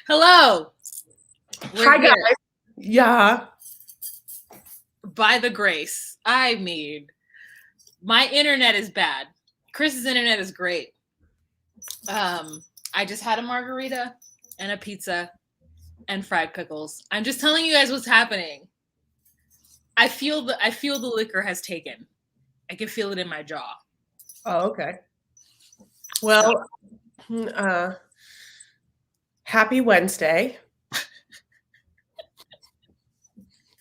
Hello. Hi, guys. Yeah. By the grace. I mean, my internet is bad. Chris's internet is great. I just had a margarita and a pizza and fried pickles. I'm just telling you guys what's happening. I feel the liquor has taken. I can feel it in my jaw. Oh, okay. Well, happy Wednesday.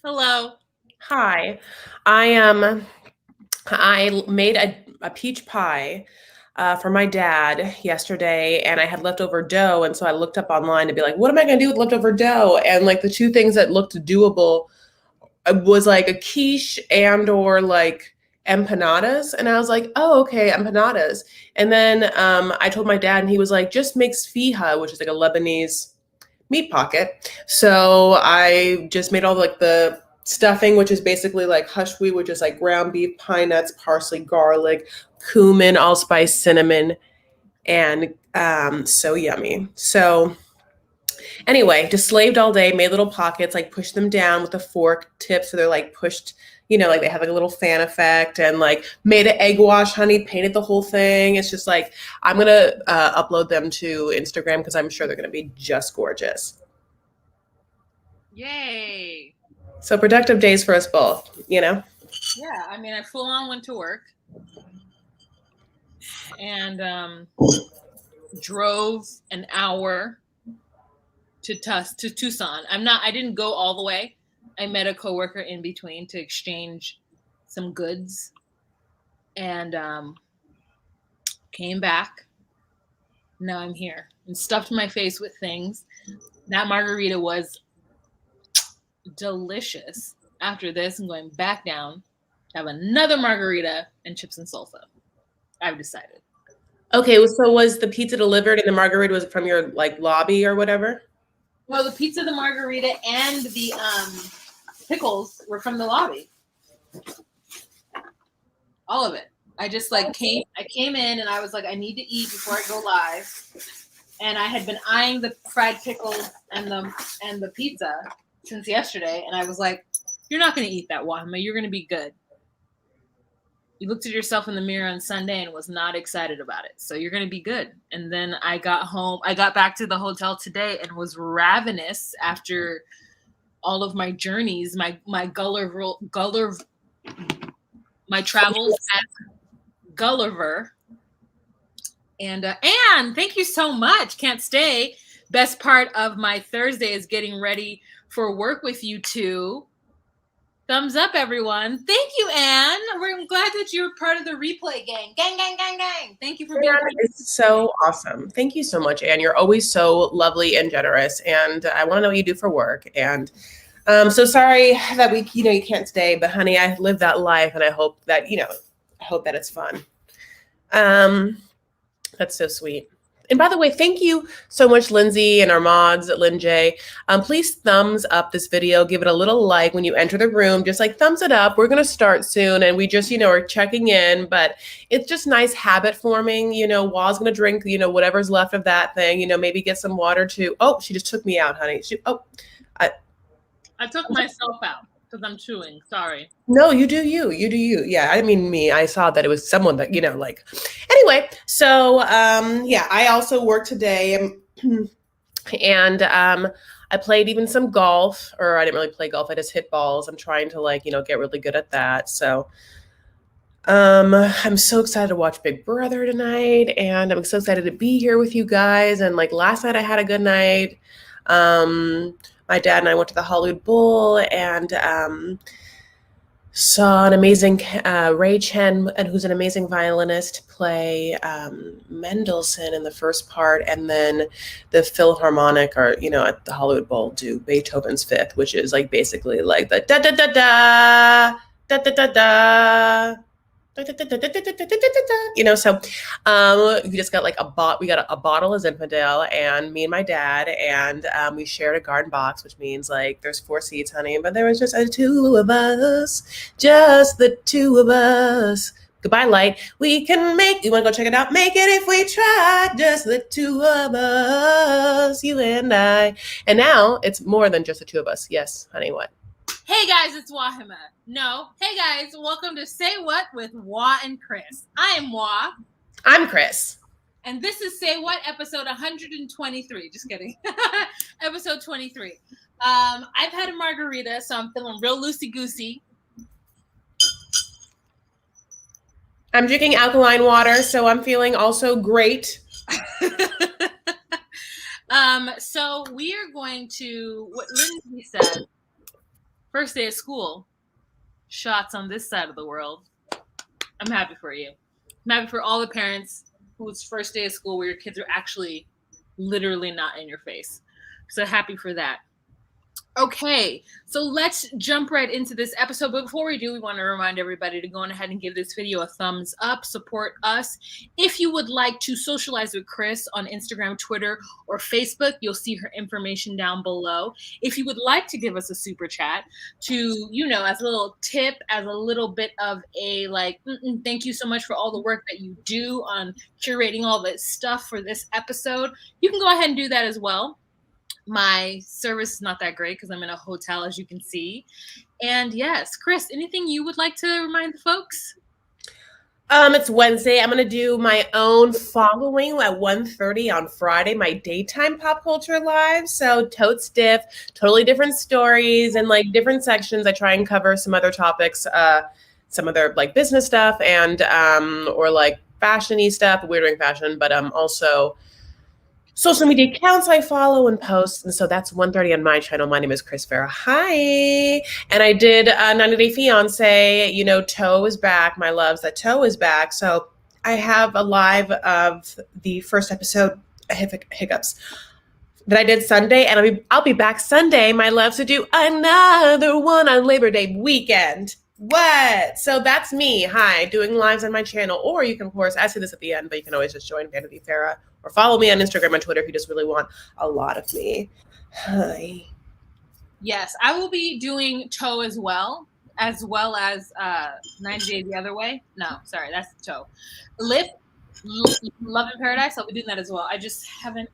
Hello. Hi. I made a peach pie for my dad yesterday, and I had leftover dough, and so I looked up online to be like, what am I going to do with leftover dough? And like the two things that looked doable was like a quiche or like empanadas. And I was like, oh, okay, empanadas. And then I told my dad, and he was like, just makes fija, which is like a Lebanese meat pocket. So I just made all like the stuffing, which is basically like hushwi, which is like ground beef, pine nuts, parsley, garlic, cumin, allspice, cinnamon, and so yummy. So anyway, just slaved all day, made little pockets, like pushed them down with a fork tip so they're like pushed, like they have like a little fan effect, and like made an egg wash, honey, painted the whole thing. It's just like I'm gonna upload them to Instagram because I'm sure they're gonna be just gorgeous. Yay. So productive days for us both, Yeah, I mean, I full on went to work and drove an hour to Tucson. I didn't go all the way. I met a coworker in between to exchange some goods and came back. Now I'm here and stuffed my face with things. That margarita was delicious. After this, I'm going back down to have another margarita and chips and salsa. I've decided. Okay, so was the pizza delivered and the margarita was from your like lobby or whatever? Well, the pizza, the margarita, and the pickles were from the lobby. All of it. I just like came in and I was like, I need to eat before I go live. And I had been eyeing the fried pickles and the pizza since yesterday, and I was like, you're not going to eat that, Wahima. You're going to be good. You looked at yourself in the mirror on Sunday and was not excited about it. So you're going to be good. And then I got home. I got back to the hotel today and was ravenous after all of my journeys, my travels as Gulliver. And Anne, thank you so much. Can't stay. Best part of my Thursday is getting ready for work with you two. Thumbs up, everyone. Thank you, Anne. I'm glad that you're part of the replay gang. Gang, gang, gang, gang. Thank you for being here. It's so awesome. Thank you so much, Anne. You're always so lovely and generous. And I want to know what you do for work. And so sorry that you can't stay, but honey, I live that life and I hope that, it's fun. That's so sweet. And by the way, thank you so much, Lindsay and our mods at Lynn J. Please thumbs up this video. Give it a little like when you enter the room. Just like thumbs it up. We're going to start soon. And we just, are checking in. But it's just nice habit forming. Wa's going to drink, whatever's left of that thing. Maybe get some water too. Oh, she just took me out, honey. I took myself out because I'm chewing. Sorry. No, you do you. You do you. Yeah, I mean me. I saw that it was someone that, Anyway, so I also worked today and I played even some golf, or I didn't really play golf. I just hit balls. I'm trying to get really good at that. So I'm so excited to watch Big Brother tonight, and I'm so excited to be here with you guys. And last night I had a good night. My dad and I went to the Hollywood Bowl and saw an amazing Ray Chen, who's an amazing violinist, play Mendelssohn in the first part, and then the Philharmonic, or at the Hollywood Bowl, do Beethoven's Fifth, which is basically like the da da da da da da da da. So we just got we got a bottle of Zinfandel, and me and my dad, and we shared a garden box, which means there's 4 seats, honey, but there was just the two of us, Goodbye, light. We can make, you want to go check it out? Make it if we try, just the two of us, you and I. And now it's more than just the two of us. Yes, honey, what? Hey guys, it's Wahima. No. Hey guys, welcome to Say What with Wah and Chris. I am Wah. I'm Chris. And this is Say What, episode 123. Just kidding. Episode 23. I've had a margarita, so I'm feeling real loosey-goosey. I'm drinking alkaline water, so I'm feeling also great. So we are going to, what Lindsay said, first day of school, shots on this side of the world. I'm happy for you. I'm happy for all the parents whose first day of school where your kids are actually literally not in your face. So happy for that. Okay, so let's jump right into this episode. But before we do, we want to remind everybody to go on ahead and give this video a thumbs up, support us. If you would like to socialize with Chris on Instagram, Twitter, or Facebook, you'll see her information down below. If you would like to give us a super chat to, you know, as a little tip, as a little bit of a like, thank you so much for all the work that you do on curating all this stuff for this episode, you can go ahead and do that as well. My service is not that great because I'm in a hotel, as you can see. And yes, Chris, anything you would like to remind the folks? It's Wednesday. I'm going to do my own following at 1:30 on Friday, my daytime pop culture live. So totes diff, totally different stories and like different sections. I try and cover some other topics, some other like business stuff and or like fashion-y stuff. We're doing fashion, but also social media accounts I follow and post. And so that's 1:30 on my channel. My name is Chris Farah. Hi. And I did 90 Day Fiance, you know, Toe is back. My loves, that Toe is back. So I have a live of the first episode, hiccups, that I did Sunday. And I'll be back Sunday, my loves, to do another one on Labor Day weekend. What? So that's me. Hi, doing lives on my channel. Or you can, of course, I say this at the end, but you can always just join Vanity Farah or follow me on Instagram and Twitter if you just really want a lot of me. Hi. Yes, I will be doing Toe as well as 90 Days the Other Way. No, sorry, that's Toe. Love in Paradise, I'll be doing that as well. I just haven't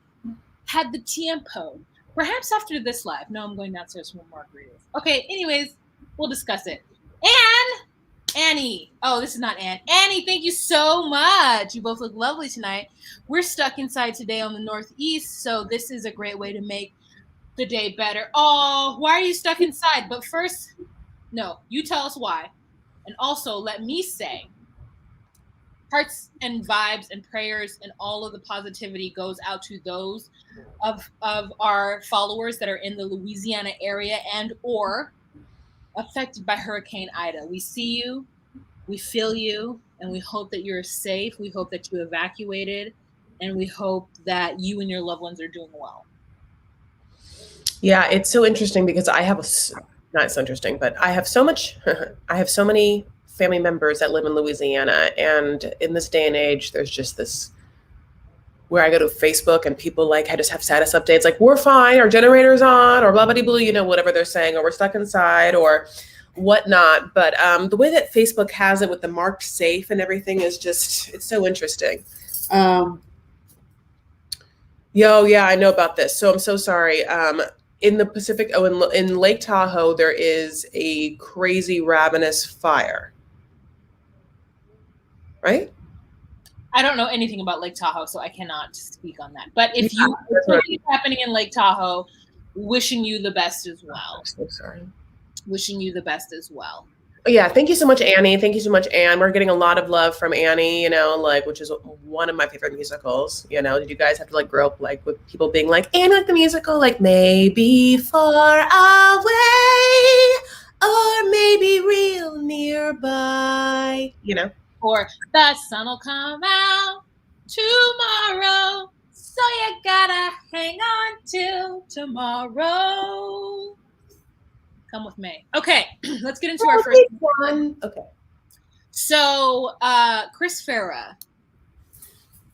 had the tiempo. Perhaps after this live. No, I'm going downstairs for more margaritas. Okay, anyways, we'll discuss it. And Annie. Oh, this is not Anne. Annie, thank you so much. You both look lovely tonight. We're stuck inside today on the Northeast, so this is a great way to make the day better. Oh, why are you stuck inside? But first, no, you tell us why. And also, let me say, hearts and vibes and prayers and all of the positivity goes out to those of our followers that are in the Louisiana area and or affected by Hurricane Ida. We see you, we feel you, and we hope that you're safe. We hope that you evacuated, and we hope that you and your loved ones are doing well. Yeah, it's so interesting because I have not so interesting, but I have so much, I have so many family members that live in Louisiana. And in this day and age, there's just this, where I go to Facebook and people like, I just have status updates like, we're fine, our generator's on, or blah, blah, blah, you know, whatever they're saying, or we're stuck inside or whatnot. But the way that Facebook has it with the marked safe and everything is just, it's so interesting. Yeah, I know about this. So I'm so sorry. In the Pacific, in Lake Tahoe, there is a crazy ravenous fire. Right? I don't know anything about Lake Tahoe, so I cannot speak on that. But if something is happening in Lake Tahoe, wishing you the best as well. I'm so sorry. Wishing you the best as well. Yeah, thank you so much, Annie. Thank you so much, Anne. We're getting a lot of love from Annie, you know, like, which is one of my favorite musicals. You know, did you guys have to like grow up like with people being like, Anne like the musical, like maybe far away or maybe real nearby, you know? Or the sun will come out tomorrow, so you gotta hang on till tomorrow. Come with me. Okay, let's get into our first one. Okay. So, Chris Farah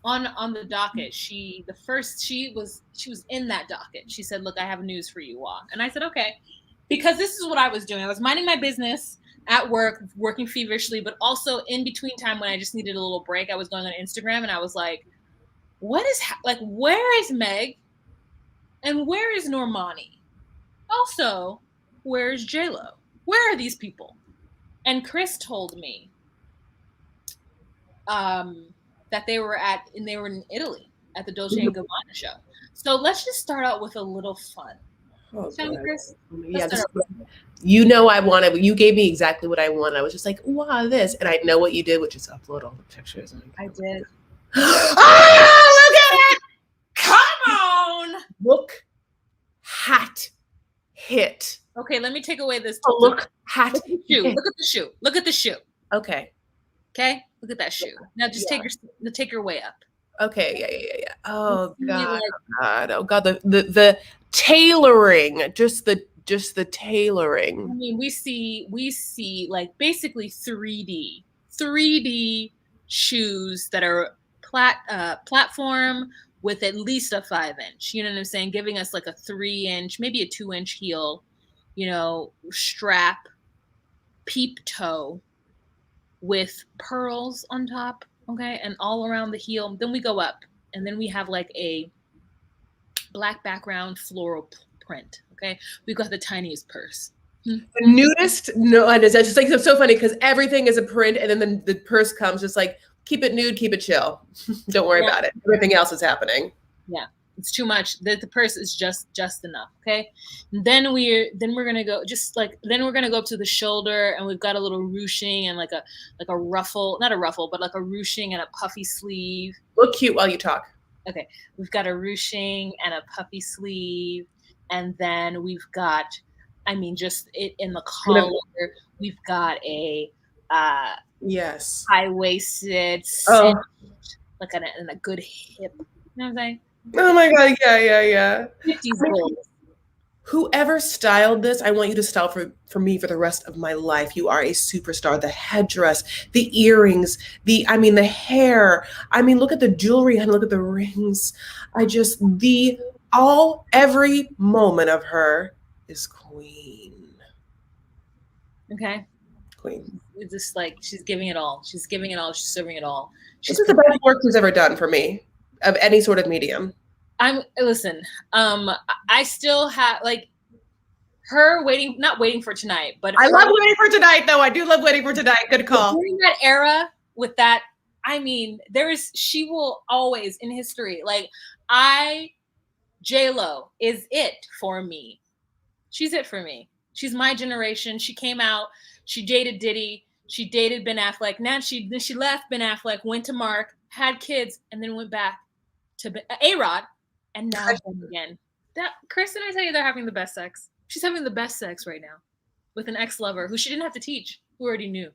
on the docket. She was in that docket. She said, "Look, I have news for you, Wah." And I said, "Okay." because this is what I was doing. I was minding my business at work, working feverishly, but also in between time when I just needed a little break, I was going on Instagram and I was like, where is Meg? And where is Normani? Also, where's JLo? Where are these people? And Chris told me that they were in Italy at the Dolce and Gabbana show. So let's just start out with a little fun. Oh, Shall we, Chris? yeah, you know I wanted. You gave me exactly what I wanted. I was just like, wow, this, and I know what you did, which is upload all the pictures. I did. Oh, look at it! Come on! Look, hat, hit. Okay, let me take away this. Oh, look, hat. Look at the shoe. Look at the shoe. Look at the shoe. Okay. Okay. Look at that shoe. Now just take your way up. Okay. Yeah. Oh God. Oh God. The tailoring. Just the tailoring. I mean, we see like basically 3D shoes that are platform with at least a 5-inch. You know what I'm saying? Giving us like a 3-inch, maybe a 2-inch heel. Strap, peep toe, with pearls on top, okay, and all around the heel. Then we go up, and then we have like a black background floral print, okay. We've got the tiniest purse. The nudist, no, it's just like, it's so funny because everything is a print, and then the purse comes just like, keep it nude, keep it chill. Don't worry about it. Everything else is happening. Yeah. It's too much. The purse is just enough. Okay. And then we're gonna go up to the shoulder, and we've got a little ruching and like a ruffle, not a ruffle, but like a ruching and a puffy sleeve. Look cute while you talk. Okay. We've got a ruching and a puffy sleeve, and then we've got, just it in the collar. We've got a yes, high-waisted, like in a good hip. You know what I'm saying? Oh my God, yeah. 50s gold. Whoever styled this, I want you to style for me for the rest of my life. You are a superstar. The headdress, the earrings, the hair. Look at the jewelry, honey. Look at the rings. Every moment of her is queen. Okay. Queen. It's just like, she's giving it all. She's giving it all. She's serving it all. This is the best work she's ever done for me. Of any sort of medium. I still have like her not waiting for tonight, but I love Waiting for Tonight, though. I do love Waiting for Tonight. Good call. During that era with that, she will always in history, like JLo is it for me. She's it for me. She's my generation. She came out, she dated Diddy, she dated Ben Affleck. Now she left Ben Affleck, went to Mark, had kids, and then went back to A-Rod, and now again. Chris and I tell you, they're having the best sex. She's having the best sex right now with an ex-lover who she didn't have to teach, who already knew.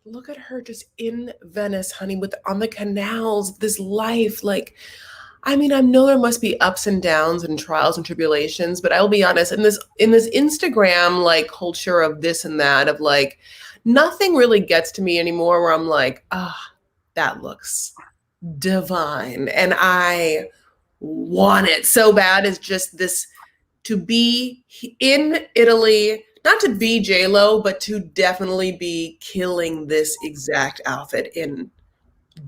Look at her just in Venice, honey, on the canals, this life. Like, I know there must be ups and downs and trials and tribulations, but I'll be honest, in this Instagram like culture of this and that, of like, nothing really gets to me anymore where I'm like, that looks divine and I want it so bad. Is just this, to be in Italy, not to be JLo, but to definitely be killing this exact outfit in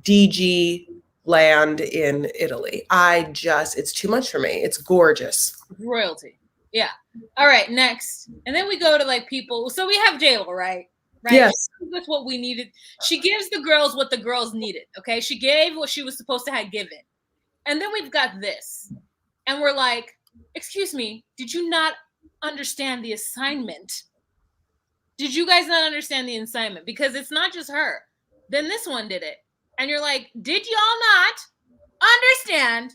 DG land in Italy. It's too much for me. It's gorgeous. Royalty. Yeah. All right, next. And then we go to like people. So we have JLo, right? Yes. That's what we needed. She gives the girls what the girls needed. Okay. She gave what she was supposed to have given. And then we've got this. And we're like, excuse me, did you not understand the assignment? Did you guys not understand the assignment? Because it's not just her. Then this one did it. And you're like, did y'all not understand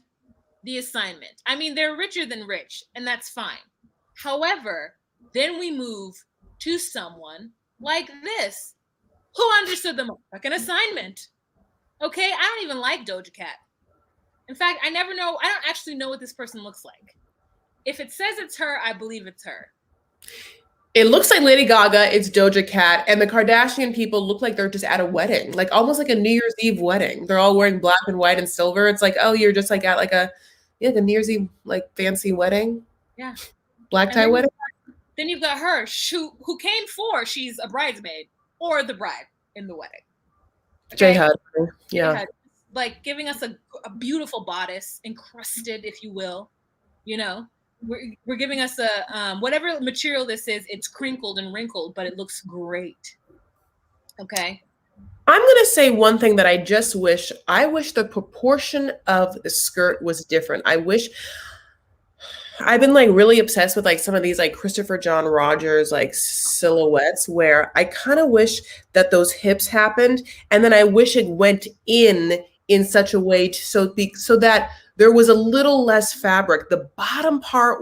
the assignment? They're richer than rich, and that's fine. However, then we move to someone like this, who understood the fucking assignment. Okay, I don't even like Doja Cat. In fact, I don't actually know what this person looks like. If it says it's her, I believe it's her. It looks like Lady Gaga, it's Doja Cat, and the Kardashian people look like they're just at a wedding, like almost like a New Year's Eve wedding. They're all wearing black and white and silver. It's like, oh, you're just like at like a New Year's Eve like fancy wedding. Yeah. Black tie wedding. Then you've got her who came for she's a bridesmaid or the bride in the wedding. Okay? J-Hud. Yeah. J-Hud, like giving us a beautiful bodice, encrusted, if you will. You know, we're giving us a whatever material this is. It's crinkled and wrinkled, but it looks great. Okay. I'm going to say one thing that I wish the proportion of the skirt was different. I've been like really obsessed with like some of these like Christopher John Rogers like silhouettes where I kind of wish that those hips happened, and then I wish it went in such a way so that there was a little less fabric. The bottom part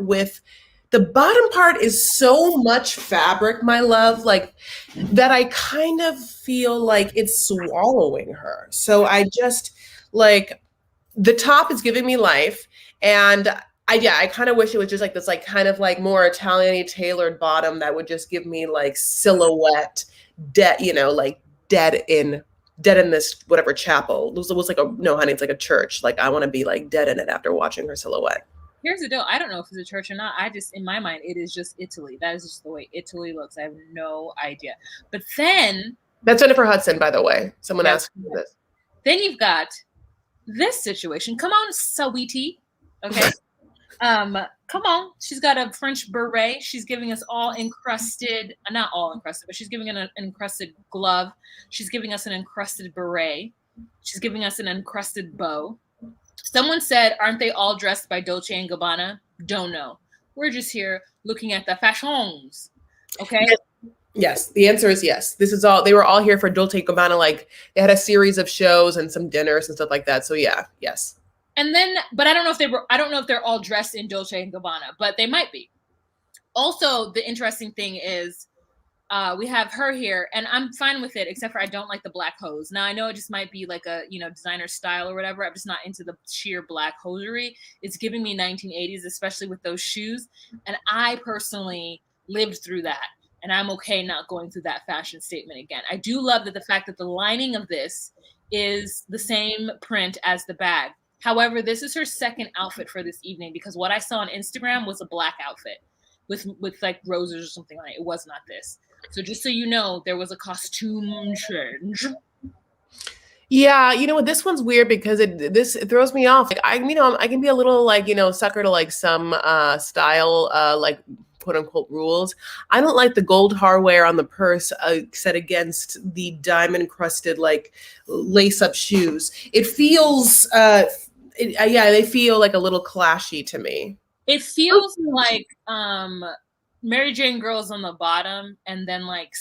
is so much fabric, my love, like that I kind of feel like it's swallowing her. So I just like the top is giving me life, and I kind of wish it was just like this, like kind of like more Italian-y tailored bottom that would just give me like silhouette, like dead in this whatever chapel. It was like no, honey, it's like a church. Like I want to be like dead in it after watching her silhouette. Here's the deal. I don't know if it's a church or not. In my mind, it is just Italy. That is just the way Italy looks. I have no idea. But then that's Jennifer Hudson, by the way. Someone asked me this. Then you've got this situation. Come on, Sawiti. Okay. Come on. She's got a French beret. She's giving us all encrusted, not all encrusted, but she's giving an encrusted glove. She's giving us an encrusted beret. She's giving us an encrusted bow. Someone said, aren't they all dressed by Dolce and Gabbana? Don't know. We're just here looking at the fashions. Okay. Yes, the answer is yes. They were all here for Dolce & Gabbana. Like they had a series of shows and some dinners and stuff like that. So yeah, yes. And then, but I don't know if they're all dressed in Dolce & Gabbana, but they might be. Also, the interesting thing is we have her here, and I'm fine with it, except for I don't like the black hose. Now, I know it just might be like a, designer style or whatever. I'm just not into the sheer black hosiery. It's giving me 1980s, especially with those shoes. And I personally lived through that, and I'm okay not going through that fashion statement again. I do love the fact that the lining of this is the same print as the bag. However, this is her second outfit for this evening because what I saw on Instagram was a black outfit with like roses or something on it. It was not this. So just so you know, there was a costume change. Yeah, you know what? This one's weird because it throws me off. Like I can be a little like sucker to like some style like quote unquote rules. I don't like the gold hardware on the purse set against the diamond crusted like lace up shoes. It feels they feel like a little clashy to me. It feels like Mary Jane Girls on the bottom, and then like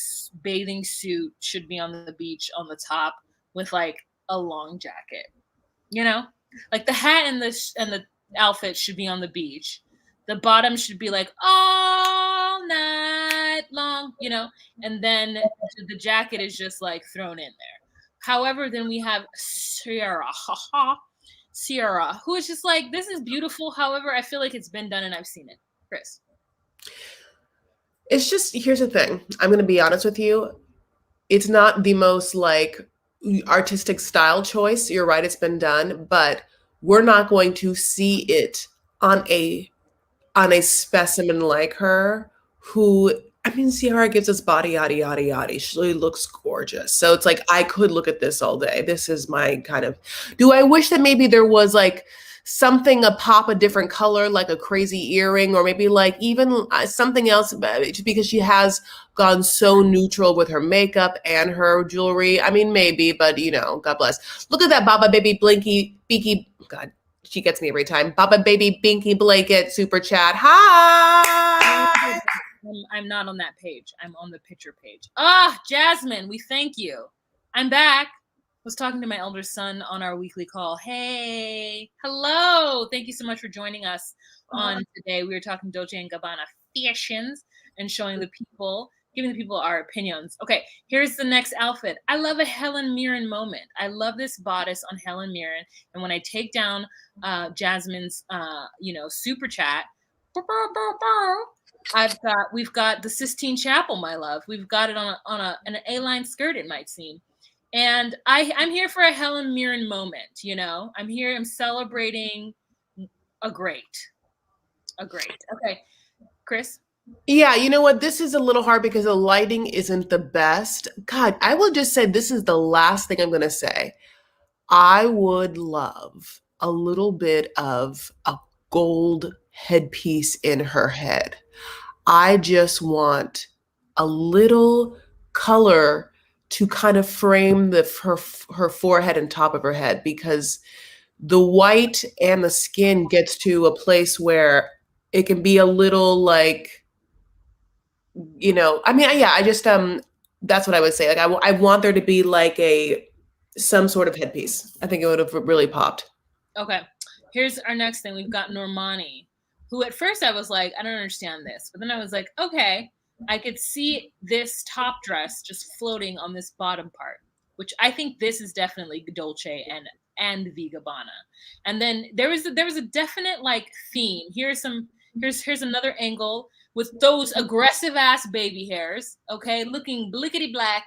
bathing suit should be on the beach on the top with like a long jacket. Like the hat and the outfit should be on the beach. The bottom should be like all night long, and then the jacket is just like thrown in there. However, then we have Sierra, who is just like, this is beautiful. However, I feel like it's been done and I've seen it. Chris. It's just, here's the thing. I'm going to be honest with you. It's not the most like artistic style choice. You're right. It's been done, but we're not going to see it on a specimen like her who, Sierra gives us body, yaddy, yaddy, yaddy. She really looks gorgeous. So it's like, I could look at this all day. This is my kind of, do I wish that maybe there was like something, a different color, like a crazy earring, or maybe like even something else, just because she has gone so neutral with her makeup and her jewelry. Maybe, but God bless. Look at that Baba Baby Blinky Beaky. God, she gets me every time. Baba Baby Binky Blanket super chat. Hi. I'm not on that page. I'm on the picture page. Jasmine, we thank you. I'm back. Was talking to my elder son on our weekly call. Hey, hello. Thank you so much for joining us on today. We were talking Dolce & Gabbana fashions and giving the people our opinions. Okay, here's the next outfit. I love a Helen Mirren moment. I love this bodice on Helen Mirren. And when I take down Jasmine's, super chat, we've got the Sistine Chapel, my love. We've got it on an A-line skirt, it might seem. And I'm here for a Helen Mirren moment, I'm celebrating a great. Okay, Chris? Yeah, you know what? This is a little hard because the lighting isn't the best. God, I will just say this is the last thing I'm going to say. I would love a little bit of a gold headpiece in her head. I just want a little color to kind of frame her forehead and top of her head because the white and the skin gets to a place where it can be a little like, I mean, yeah, I just that's what I would say. Like I want there to be like a some sort of headpiece. I think it would have really popped. Okay. Here's our next thing. We've got Normani, who at first I was like, I don't understand this. But then I was like, okay, I could see this top dress just floating on this bottom part, which I think this is definitely Dolce and the Gabbana. And then there was a definite like theme. Here's another angle with those aggressive ass baby hairs, okay, looking blickety black,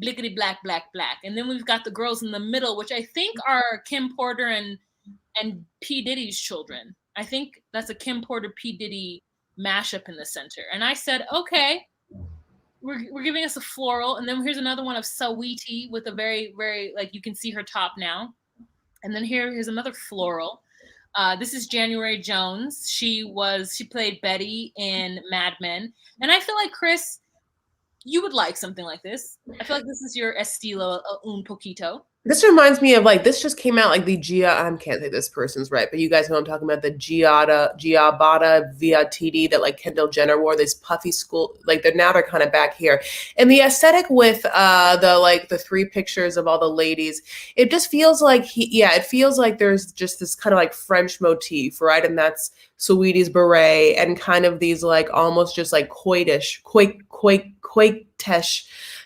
blickety black, black, black. And then we've got the girls in the middle, which I think are Kim Porter and P. Diddy's children. I think that's a Kim Porter P. Diddy mashup in the center. And I said, okay, we're giving us a floral. And then here's another one of Saweetie with a very, very, like, you can see her top now. And then here's another floral. This is January Jones. She played Betty in Mad Men. And I feel like, Chris, you would like something like this. I feel like this is your estilo un poquito. This reminds me of like this just came out like the I can't say this person's right, but you guys know I'm talking about the Giabata Viatiti that like Kendall Jenner wore, this puffy school, like they're kind of back here. And the aesthetic with the three pictures of all the ladies, it just feels like it feels like there's just this kind of like French motif, right? And that's Saweetie's beret and kind of these like almost just like quaitish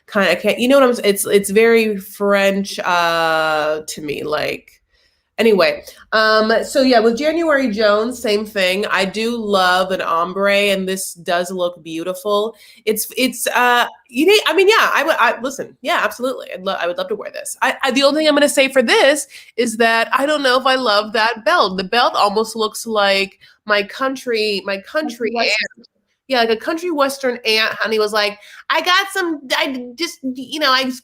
kind of, can't, you know what I'm, it's very French to me, like, anyway. So yeah, with January Jones, same thing. I do love an ombre, and this does look beautiful. I mean, yeah, I listen, yeah, absolutely, I would love to wear this. The only thing I'm going to say for this is that I don't know if I love that belt. The belt almost looks like my country yeah, like a country western aunt, honey, was like, I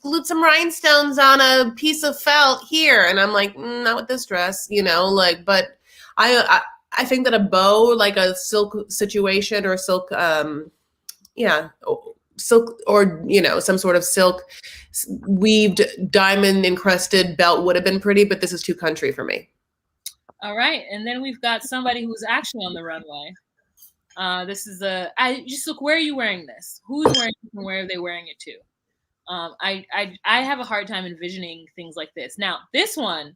glued some rhinestones on a piece of felt here. And I'm like, not with this dress, like, but I think that a bow, like a silk situation or silk, yeah, silk or, some sort of silk weaved diamond encrusted belt would have been pretty, but this is too country for me. All right. And then we've got somebody who's actually on the runway. This is I just look, where are you wearing this? Who's wearing it and where are they wearing it to? I have a hard time envisioning things like this. Now, this one,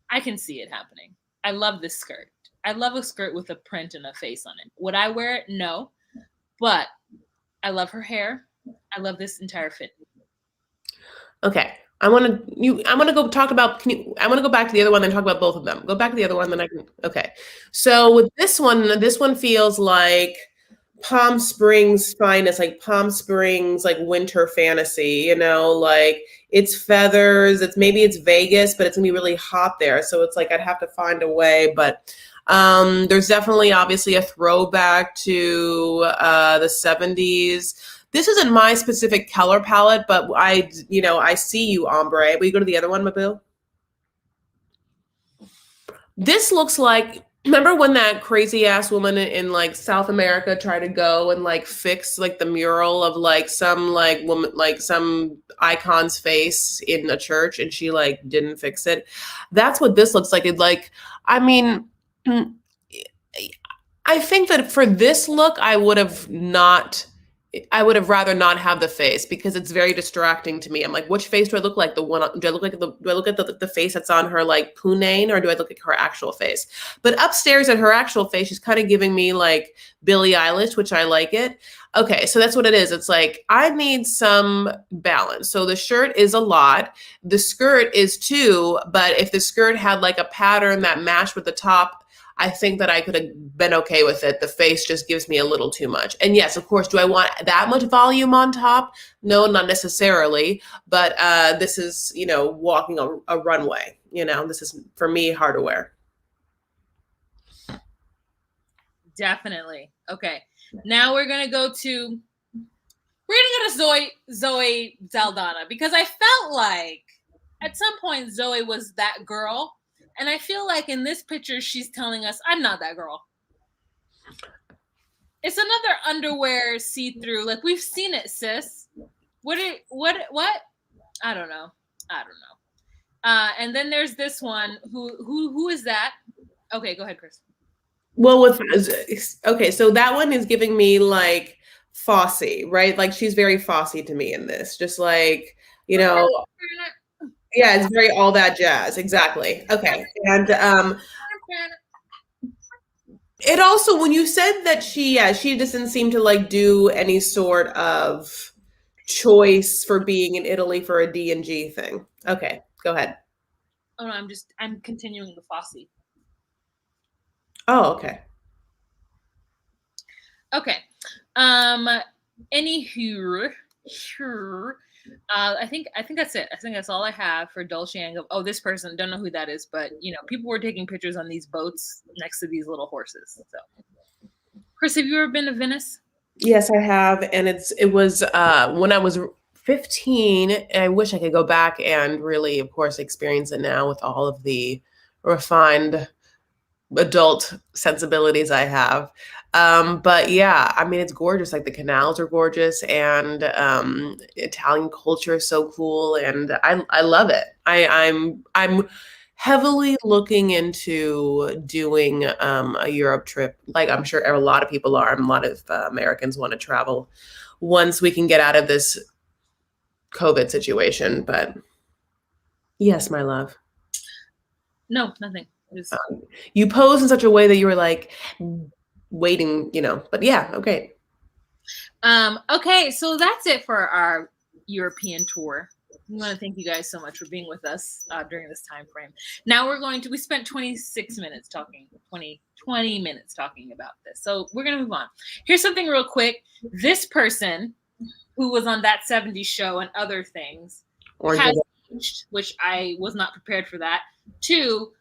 I can see it happening. I love this skirt. I love a skirt with a print and a face on it. Would I wear it? No. But I love her hair. I love this entire fit. Okay. I want to go talk about, I want to go back to the other one and talk about both of them. Go back to the other one, then I can, okay. So with this one feels like Palm Springs finest, like Palm Springs, like winter fantasy, like it's feathers, maybe it's Vegas, but it's gonna be really hot there. So it's like, I'd have to find a way, but there's definitely obviously a throwback to the 70s. This isn't my specific color palette, but I see you, ombre. Will you go to the other one, Mabu? This looks like, remember when that crazy ass woman in like South America tried to go and like fix like the mural of like some like woman, like some icon's face in a church, and she like didn't fix it? That's what this looks like. I mean, I think that for this look, I would have rather not have the face because it's very distracting to me. I'm like, which face do I look like? Do I look at the face that's on her like punane, or do I look at her actual face? But upstairs at her actual face, she's kind of giving me like Billie Eilish, which I like it. Okay, so that's what it is. It's like, I need some balance. So the shirt is a lot. The skirt is too, but if the skirt had like a pattern that matched with the top, I think that I could have been okay with it. The face just gives me a little too much. And yes, of course, do I want that much volume on top? No, not necessarily. But this is, walking a runway. This is, for me, hard to wear. Definitely. Okay. Now we're gonna go to Zoe Saldana, because I felt like at some point Zoe was that girl, and I feel like in this picture she's telling us I'm not that girl. It's another underwear see-through. Like, we've seen it, sis. What? I don't know. And then there's this one. Who is that? Okay, go ahead, Chris. Well, okay, so that one is giving me like Fosse, right? Like she's very Fosse to me in this. Just like, yeah, it's very all that jazz. Exactly. Okay. And it also, when you said that she doesn't seem to like do any sort of choice for being in Italy for a D&G thing. Okay, go ahead. Oh no, I'm continuing the Fosse. Oh, okay. Okay. Anywho, I think that's it. I think that's all I have for Dolce and Gabbana. Oh, this person, don't know who that is, but people were taking pictures on these boats next to these little horses. So, Chris, have you ever been to Venice? Yes, I have, and it was when I was 15, and I wish I could go back and really, of course, experience it now with all of the refined adult sensibilities I have. But yeah, I mean, it's gorgeous. Like the canals are gorgeous, and Italian culture is so cool, and I love it. I'm heavily looking into doing a Europe trip. Like I'm sure a lot of people are. A lot of Americans want to travel once we can get out of this COVID situation. But yes, my love. No, nothing. You pose in such a way that you were like waiting, but yeah, okay. Okay, so that's it for our European tour. We want to thank you guys so much for being with us during this time frame. Now we spent 26 minutes talking, 20 minutes talking about this. So we're going to move on. Here's something real quick. This person who was on That 70s Show and other things has changed, which I was not prepared for that. 2,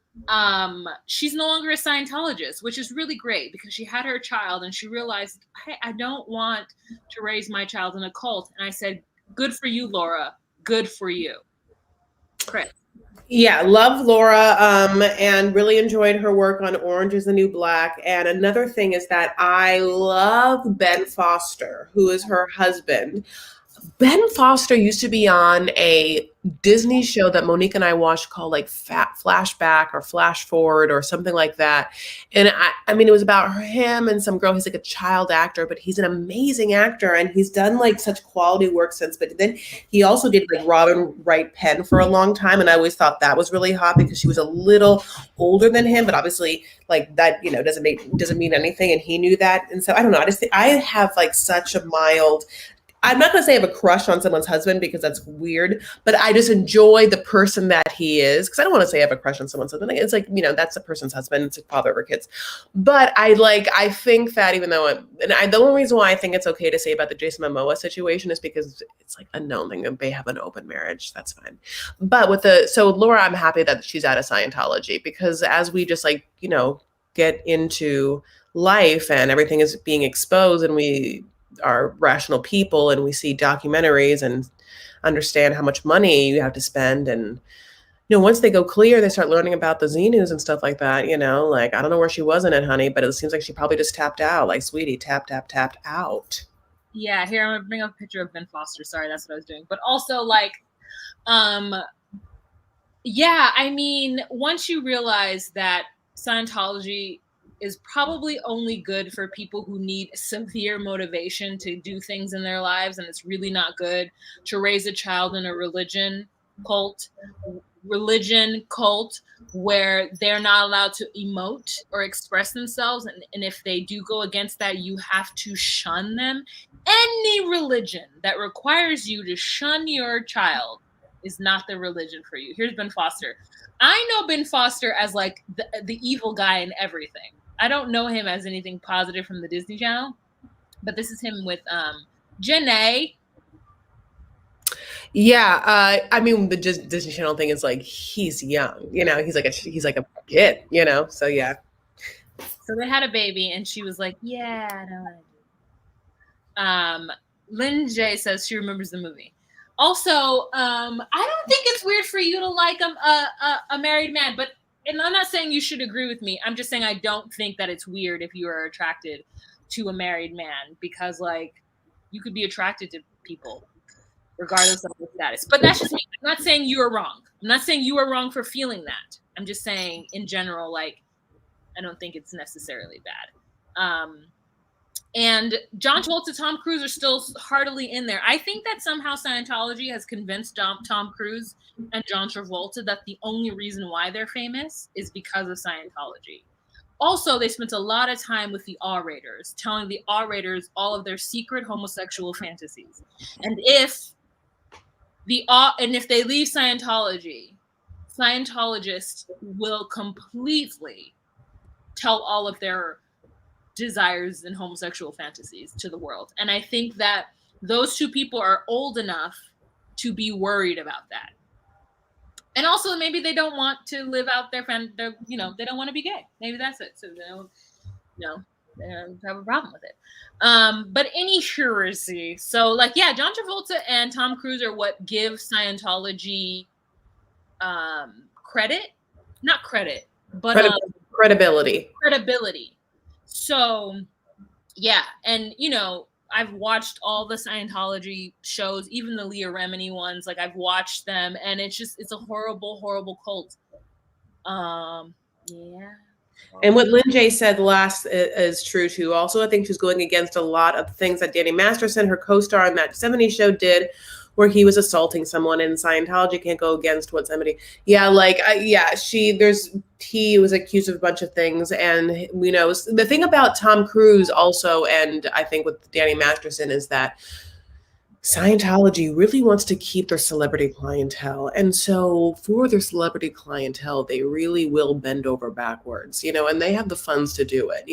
she's no longer a Scientologist, which is really great because she had her child and she realized, hey, I don't want to raise my child in a cult. And I said, good for you, Laura. Good for you. Chris. Yeah, love Laura, and really enjoyed her work on Orange is the New Black. And another thing is that I love Ben Foster, who is her husband. Ben Foster used to be on a Disney show that Monique and I watched called like Flashback or Flash Forward or something like that. And I mean, it was about him and some girl. He's like a child actor, but he's an amazing actor. And he's done like such quality work since. But then he also did like Robin Wright Penn for a long time. And I always thought that was really hot because she was a little older than him, but obviously like that, doesn't mean anything. And he knew that. And so I don't know. I have like such a mild, I'm not going to say I have a crush on someone's husband because that's weird, but I just enjoy the person that he is. Because I don't want to say I have a crush on someone's husband. It's like, that's the person's husband. It's like father of her kids. But I think that even though, the only reason why I think it's okay to say about the Jason Momoa situation is because it's like a known thing that they have an open marriage. That's fine. But so Laura, I'm happy that she's out of Scientology because as we just get into life and everything is being exposed and we are rational people and we see documentaries and understand how much money you have to spend. And, once they go clear, they start learning about the Xenus and stuff like that, like, I don't know where she was in it, honey, but it seems like she probably just tapped out, like, sweetie, tapped out. Yeah, here, I'm going to bring up a picture of Ben Foster. Sorry, that's what I was doing. But also, yeah, I mean, once you realize that Scientology is probably only good for people who need severe motivation to do things in their lives, and it's really not good to raise a child in a religion cult where they're not allowed to emote or express themselves, and if they do go against that, you have to shun them. Any religion that requires you to shun your child is not the religion for you. Here's Ben Foster. I know Ben Foster as like the evil guy in everything. I don't know him as anything positive from the Disney Channel, but this is him with Janae. Yeah, I mean the Disney Channel thing is like he's young, he's like a kid, so yeah. So they had a baby, and she was like, "Yeah, I don't want to do it." Lynn J says she remembers the movie. Also, I don't think it's weird for you to like a married man, but and I'm not saying you should agree with me. I'm just saying I don't think that it's weird if you are attracted to a married man, because like you could be attracted to people regardless of their status. But that's just me. I'm not saying you are wrong. I'm not saying you are wrong for feeling that. I'm just saying in general, like I don't think it's necessarily bad. And John Travolta, Tom Cruise are still heartily in there. I think that somehow Scientology has convinced Tom Cruise and John Travolta that the only reason why they're famous is because of Scientology. Also, they spent a lot of time with the R-raters, telling the R-raters all of their secret homosexual fantasies. And if they leave Scientology, Scientologists will completely tell all of their desires and homosexual fantasies to the world. And I think that those two people are old enough to be worried about that. And also maybe they don't want to live out they don't want to be gay. Maybe that's it. So they don't have a problem with it. But any curiosity. So like, yeah, John Travolta and Tom Cruise are what give Scientology credit. Not credit, but credibility. Credibility. So yeah, and I've watched all the Scientology shows, even the Leah Remini ones. Like I've watched them, and it's a horrible, horrible cult. Yeah. And what Lynn J said last is true too. Also, I think she's going against a lot of things that Danny Masterson, her co-star on that 70s show, did, where he was assaulting someone, and Scientology can't go against what somebody. Yeah, like he was accused of a bunch of things, and the thing about Tom Cruise also, and I think with Danny Masterson, is that Scientology really wants to keep their celebrity clientele. And so for their celebrity clientele, they really will bend over backwards, and they have the funds to do it.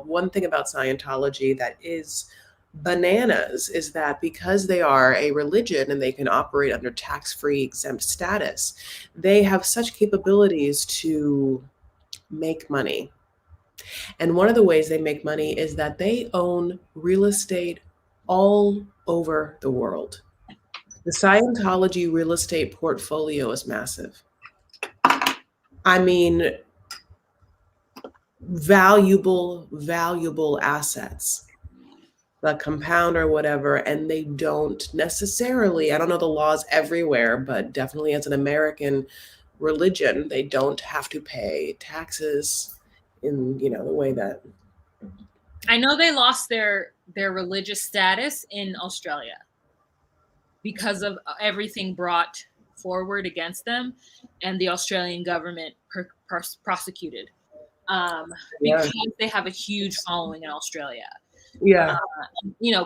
One thing about Scientology that is bananas is that because they are a religion and they can operate under tax-free exempt status, they have such capabilities to make money. And one of the ways they make money is that they own real estate all over the world. The Scientology real estate portfolio is massive. I mean, valuable assets that compound or whatever, and they don't necessarily, I don't know the laws everywhere, but definitely as an American religion, they don't have to pay taxes in, the way that. I know they lost their religious status in Australia because of everything brought forward against them, and the Australian government prosecuted because they have a huge following in Australia. Yeah.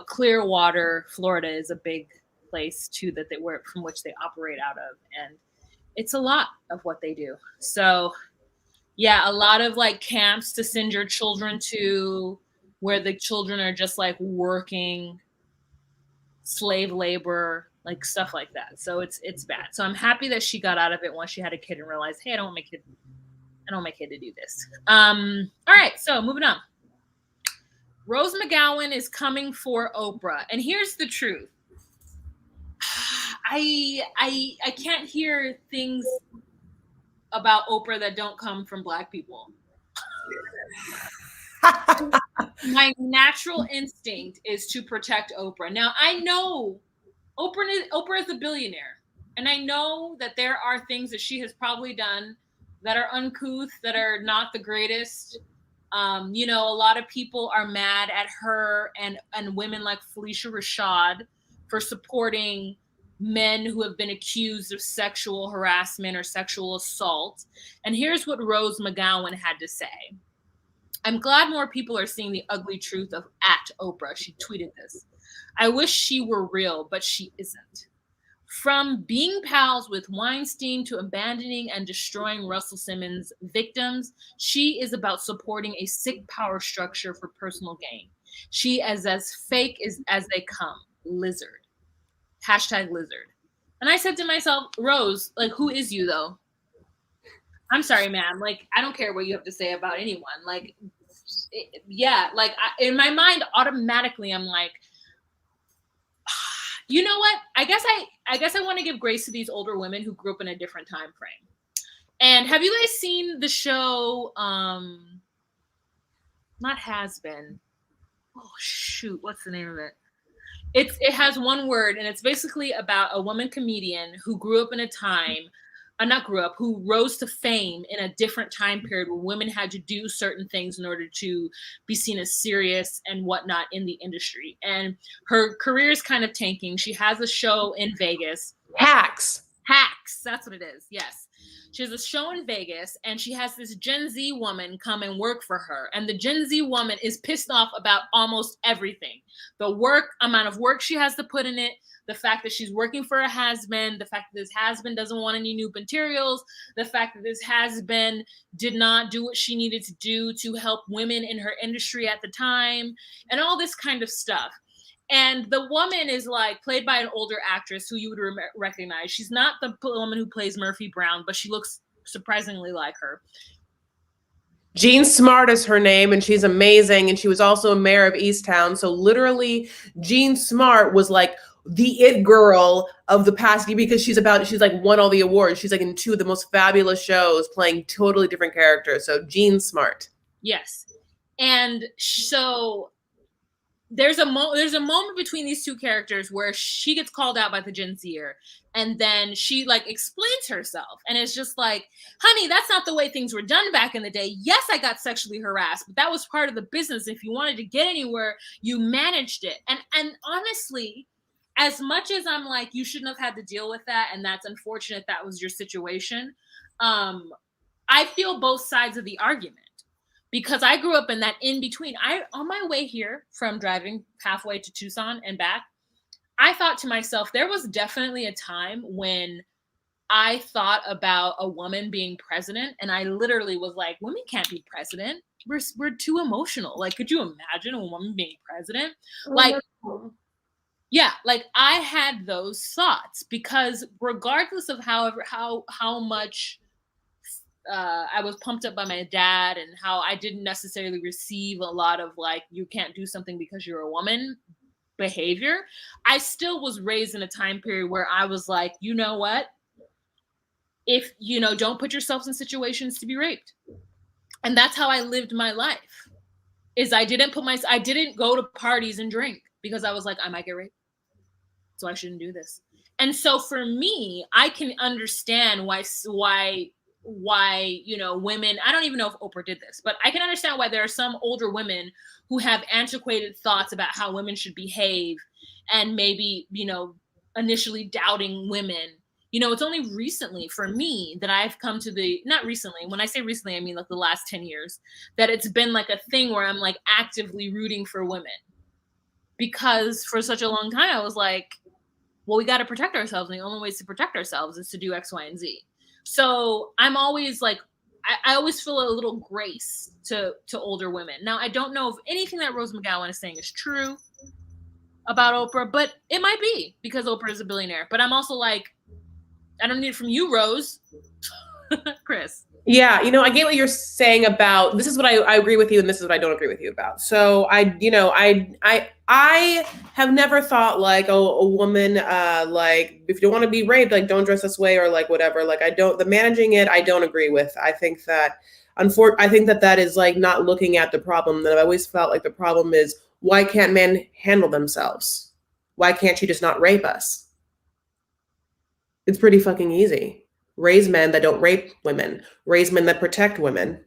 Clearwater, Florida is a big place too from which they operate out of, and it's a lot of what they do. So yeah, a lot of like camps to send your children to, where the children are just like working slave labor, like stuff like that. So it's bad. So I'm happy that she got out of it once she had a kid and realized, hey, I don't want my kid to do this. All right, so moving on. Rose McGowan is coming for Oprah, and here's the truth. I can't hear things about Oprah that don't come from Black people. My natural instinct is to protect Oprah. Now, I know Oprah is a billionaire, and I know that there are things that she has probably done that are uncouth, that are not the greatest. A lot of people are mad at her and women like Felicia Rashad for supporting men who have been accused of sexual harassment or sexual assault. And here's what Rose McGowan had to say. I'm glad more people are seeing the ugly truth of @Oprah. She tweeted this. I wish she were real, but she isn't. From being pals with Weinstein to abandoning and destroying Russell Simmons' victims, she is about supporting a sick power structure for personal gain. She is as fake as they come. Lizard. #lizard. And I said to myself, Rose, like, who is you though? I'm sorry, man. Like, I don't care what you have to say about anyone. Like, yeah, like in my mind, automatically, I'm like, you know what? I guess I want to give grace to these older women who grew up in a different time frame. And have you guys seen the show? Not Has Been. Oh shoot, what's the name of it? It has one word, and it's basically about a woman comedian who grew up in a time, not grew up, who rose to fame in a different time period where women had to do certain things in order to be seen as serious and whatnot in the industry. And her career is kind of tanking. She has a show in Vegas. Hacks. That's what it is. Yes. She has a show in Vegas, and she has this Gen Z woman come and work for her. And the Gen Z woman is pissed off about almost everything. The amount of work she has to put in it, the fact that she's working for a has-been, the fact that this has-been doesn't want any new materials, the fact that this has-been did not do what she needed to do to help women in her industry at the time, and all this kind of stuff. And the woman is like played by an older actress who you would recognize. She's not the woman who plays Murphy Brown, but she looks surprisingly like her. Jean Smart is her name, and she's amazing. And she was also a mayor of Easttown. So literally, Jean Smart was like the it girl of the past year because she's like won all the awards. She's like in 2 of the most fabulous shows, playing totally different characters. So Jean Smart. Yes, and so there's a moment between these 2 characters where she gets called out by the Gen Zer, and then she like explains herself, and it's just like, honey, that's not the way things were done back in the day. Yes, I got sexually harassed, but that was part of the business. If you wanted to get anywhere, you managed it. And honestly, as much as I'm like, you shouldn't have had to deal with that, and that's unfortunate that was your situation, I feel both sides of the argument. Because I grew up in that in between. On my way here from driving halfway to Tucson and back, I thought to myself, there was definitely a time when I thought about a woman being president, and I literally was like, women can't be president. We're too emotional. Like, could you imagine a woman being president? Like, yeah, like I had those thoughts because regardless of how much I was pumped up by my dad and how I didn't necessarily receive a lot of like, you can't do something because you're a woman behavior, I still was raised in a time period where I was like, you know what? If, don't put yourselves in situations to be raped. And that's how I lived my life, is I didn't go to parties and drink because I was like, I might get raped. So I shouldn't do this. And so for me, I can understand why women, I don't even know if Oprah did this, but I can understand why there are some older women who have antiquated thoughts about how women should behave and maybe, initially doubting women. It's only recently for me that I've come to not recently, when I say recently, I mean like the last 10 years, that it's been like a thing where I'm like actively rooting for women. Because for such a long time, I was like, well, we got to protect ourselves. And the only ways to protect ourselves is to do X, Y, and Z. So I'm always like, I always feel a little grace to older women. Now, I don't know if anything that Rose McGowan is saying is true about Oprah, but it might be because Oprah is a billionaire. But I'm also like, I don't need it from you, Rose. Chris. Yeah, I get what you're saying about, this is what I agree with you, and this is what I don't agree with you about. So I have never thought like, a woman, like, if you don't want to be raped, like, don't dress this way or like whatever. Like, the managing it, I don't agree with. I think that that is like not looking at the problem. That I've always felt like the problem is, why can't men handle themselves? Why can't you just not rape us? It's pretty fucking easy. Raise men that don't rape women. Raise men that protect women.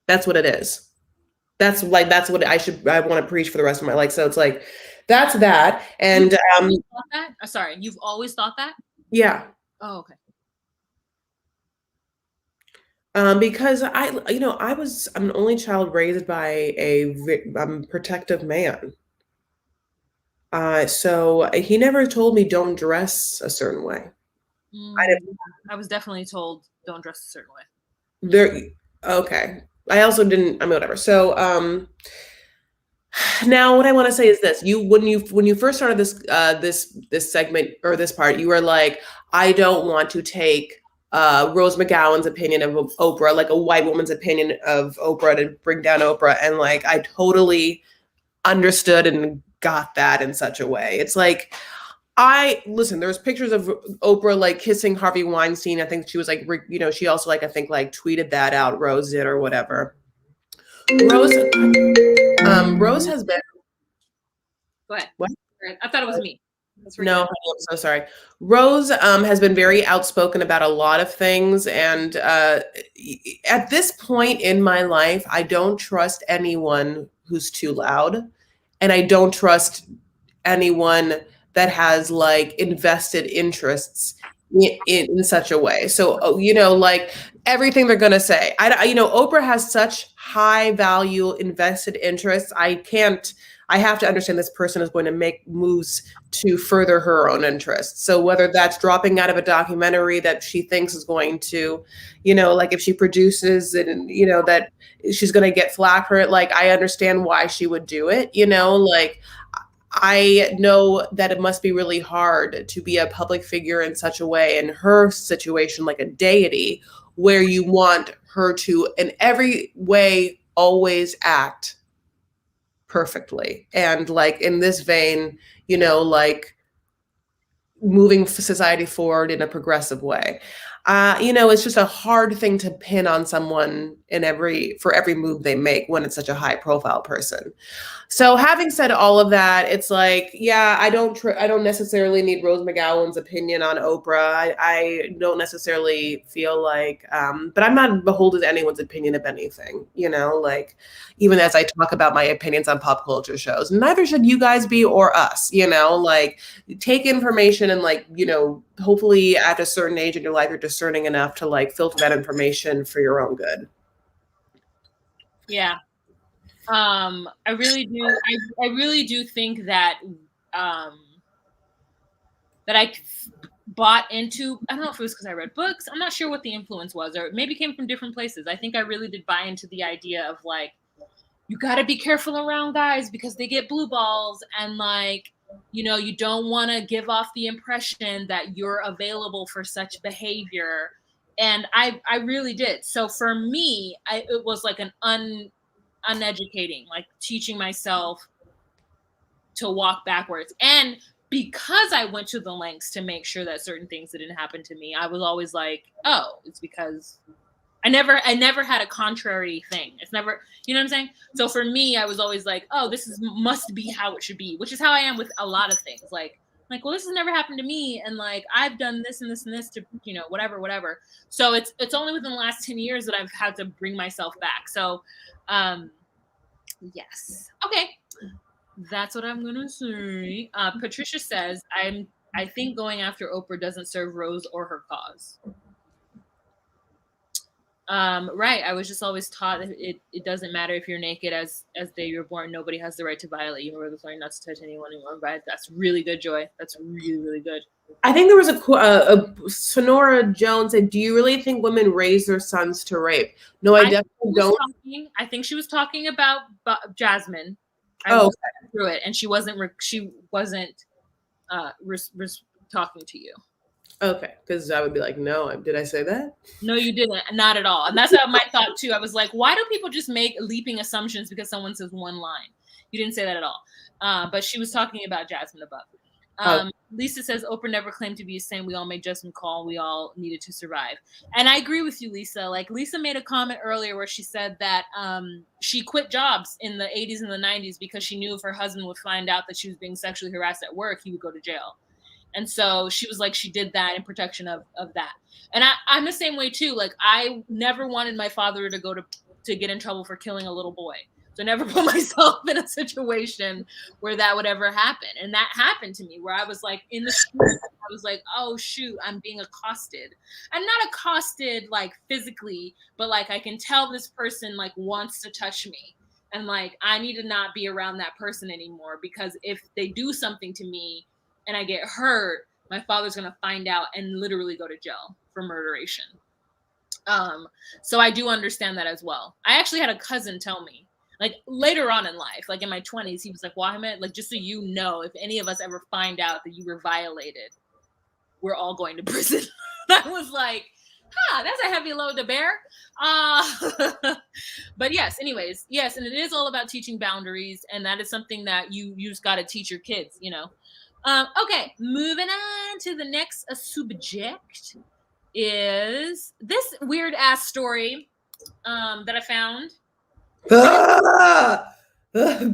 That's what it is. That's what I want to preach for the rest of my life. So it's like, that's that. And sorry, you've always thought that? Yeah. Oh, okay. Because I'm an only child raised by a protective man. So he never told me don't dress a certain way. I was definitely told don't dress a certain way. Okay. I also didn't. I mean, whatever. So, now what I want to say is this: when you first started this segment or this part, you were like, I don't want to take Rose McGowan's opinion of Oprah, like a white woman's opinion of Oprah to bring down Oprah. And like, I totally understood and got that in such a way. It's like, listen, there's pictures of Oprah like kissing Harvey Weinstein. I think she was like, she also like, I think like tweeted that out, Rose did or whatever. Rose has been. Go ahead. What? I thought it was me. No, honey, I'm so sorry. Rose has been very outspoken about a lot of things. And at this point in my life, I don't trust anyone who's too loud. And I don't trust anyone that has like invested interests in such a way. So, like everything they're going to say, Oprah has such high value invested interests. I have to understand this person is going to make moves to further her own interests. So whether that's dropping out of a documentary that she thinks is going to, like if she produces and, that she's going to get flack for it, like I understand why she would do it, like I know that it must be really hard to be a public figure in such a way, in her situation, like a deity, where you want her to, in every way, always act perfectly. And like in this vein, like moving society forward in a progressive way. It's just a hard thing to pin on someone for every move they make when it's such a high profile person. So having said all of that, it's like, yeah, I don't necessarily need Rose McGowan's opinion on Oprah. I don't necessarily feel like, but I'm not beholden to anyone's opinion of anything, like even as I talk about my opinions on pop culture shows, neither should you guys be or us, like take information and like, hopefully at a certain age in your life, you're discerning enough to like filter that information for your own good. Yeah. I really do. I really do think that that I bought into. I don't know if it was because I read books. I'm not sure what the influence was, or maybe it came from different places. I think I really did buy into the idea of like, you got to be careful around guys because they get blue balls, and like, you don't want to give off the impression that you're available for such behavior. And I really did. So for me, it was like an uneducating, like teaching myself to walk backwards. And because I went to the lengths to make sure that certain things didn't happen to me, I was always like, oh, it's because I never had a contrary thing. It's never, you know what I'm saying? So for me, I was always like, oh, must be how it should be, which is how I am with a lot of things. Like, well, this has never happened to me. And like, I've done this and this and this to, whatever. So it's only within the last 10 years that I've had to bring myself back. So, yes. Okay. That's what I'm going to say. Patricia says, I think going after Oprah doesn't serve Rose or her cause. Right. I was just always taught that it doesn't matter if you're naked as day you're born. Nobody has the right to violate you. We're learning not to touch anyone. Right? That's really good, Joy. That's really, really good. I think there was a Sonora Jones said, do you really think women raise their sons to rape? No, I definitely don't. I think she was talking about Jasmine. Through it, and she wasn't talking to you. Okay, because I would be like, no, did I say that? No, you didn't. Not at all. And that's my thought too. I was like, why do people just make leaping assumptions because someone says one line? You didn't say that at all. But she was talking about Jasmine above. Lisa says, Oprah never claimed to be a saint. We all made judgment call. We all needed to survive. And I agree with you, Lisa. Like Lisa made a comment earlier where she said that she quit jobs in the 80s and the 90s because she knew if her husband would find out that she was being sexually harassed at work, he would go to jail. And so she was like, she did that in protection of that. And I'm the same way too. Like I never wanted my father to get in trouble for killing a little boy. So I never put myself in a situation where that would ever happen. And that happened to me where I was like in the street, I was like, oh shoot, I'm being accosted. I'm not accosted like physically, but like I can tell this person like wants to touch me. And like, I need to not be around that person anymore because if they do something to me and I get hurt, my father's going to find out and literally go to jail for murderation. So I do understand that as well. I actually had a cousin tell me, like later on in life, like in my 20s, he was like, Wahima, like just so you know, if any of us ever find out that you were violated, we're all going to prison. I was like, That's a heavy load to bear. But yes, anyways, yes, and it is all about teaching boundaries, and that is something that you just got to teach your kids, Okay, moving on to the next subject is this weird ass story that I found.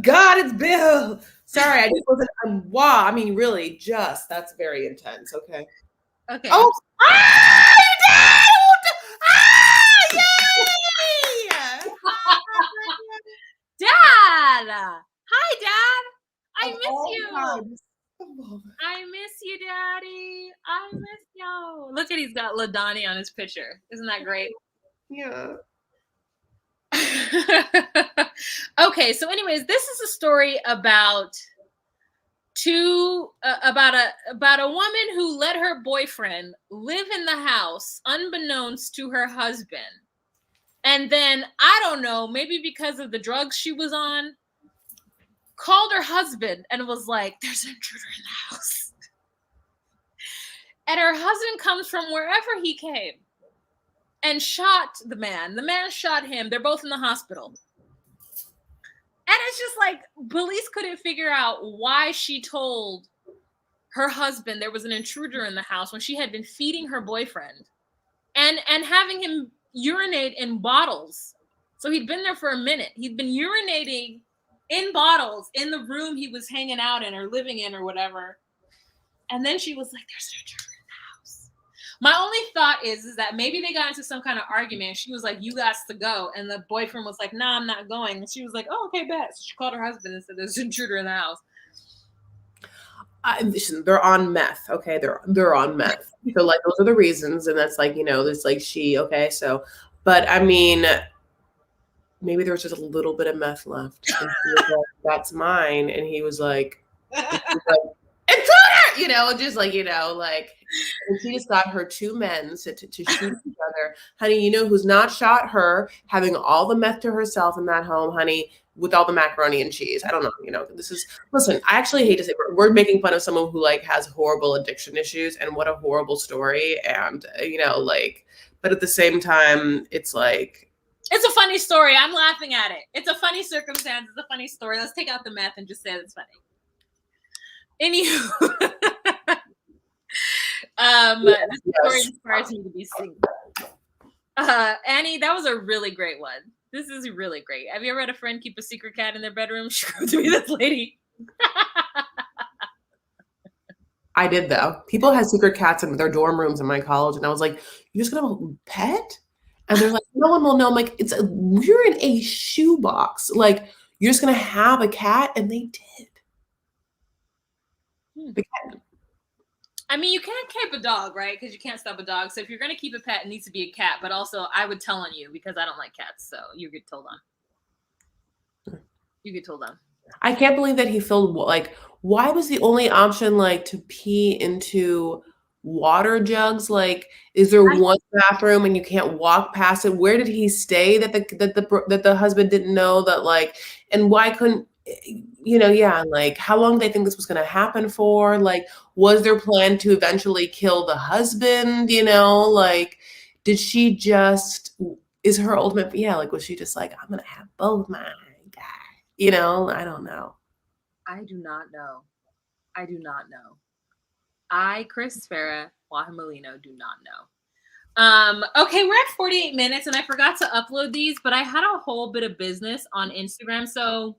God, it's Bill. Sorry, I just wasn't. Wow, I mean, really, just that's very intense. Okay. Okay. Oh, Dad! Yay! Dad! Hi, Dad! I Of miss all you. times. I miss you, Daddy. I miss you. Look at he's got LaDonnie on his picture. Isn't that great? Yeah. Okay, so anyways, this is a story about about a woman who let her boyfriend live in the house unbeknownst to her husband. And then, I don't know, maybe because of the drugs she was on, called her husband and was like, there's an intruder in the house. And her husband comes from wherever he came and shot the man. The man shot him. They're both in the hospital. And it's just like, police couldn't figure out why she told her husband there was an intruder in the house when she had been feeding her boyfriend and having him urinate in bottles. So he'd been there for a minute. He'd been urinating in bottles in the room he was hanging out in or living in or whatever. And then she was like, there's an intruder in the house. My only thought is that maybe they got into some kind of argument. She was like, you got to go. And the boyfriend was like, nah, I'm not going. And she was like, oh, okay, bet. So she called her husband and said, there's an intruder in the house. Listen, they're on meth. Okay, they're on meth. So like those are the reasons, and that's like it's like okay. So, but I mean, maybe there was just a little bit of meth left. And she was like, that's mine, and he was like, intruder, just like like. And she just got her two men to shoot each other, honey. You know who's not shot her, having all the meth to herself in that home, honey. With all the macaroni and cheese. I don't know, this is, listen, I actually hate to say we're making fun of someone who like has horrible addiction issues, and what a horrible story. And, but at the same time, it's like. It's a funny story. I'm laughing at it. It's a funny circumstance. It's a funny story. Let's take out the meth and just say it's funny. Anywho. This story inspires me to be single. Annie, that was a really great one. This is really great. Have you ever had a friend keep a secret cat in their bedroom? She grew to be this lady. I did, though. People had secret cats in their dorm rooms in my college, and I was like, "You're just gonna have a pet?" And they're like, "No one will know." I'm like, "You're in a shoebox. Like, you're just gonna have a cat?" And they did. The cat. I mean, you can't keep a dog, right? Because you can't stop a dog. So if you're going to keep a pet, it needs to be a cat. But also, I would tell on you because I don't like cats. So you get told on. You get told on. I can't believe that he filled, like, why was the only option, like, to pee into water jugs? Like, is there one bathroom and you can't walk past it? Where did he stay that the husband didn't know that, like, and why couldn't, like, how long did they think this was going to happen for? Like, was their plan to eventually kill the husband? Like, did she just, is her ultimate, like, was she just like, I'm going to have both my guys? I don't know. I do not know. I, Chris Farah, Wahima Lino, do not know. Okay, we're at 48 minutes, and I forgot to upload these, but I had a whole bit of business on Instagram, so.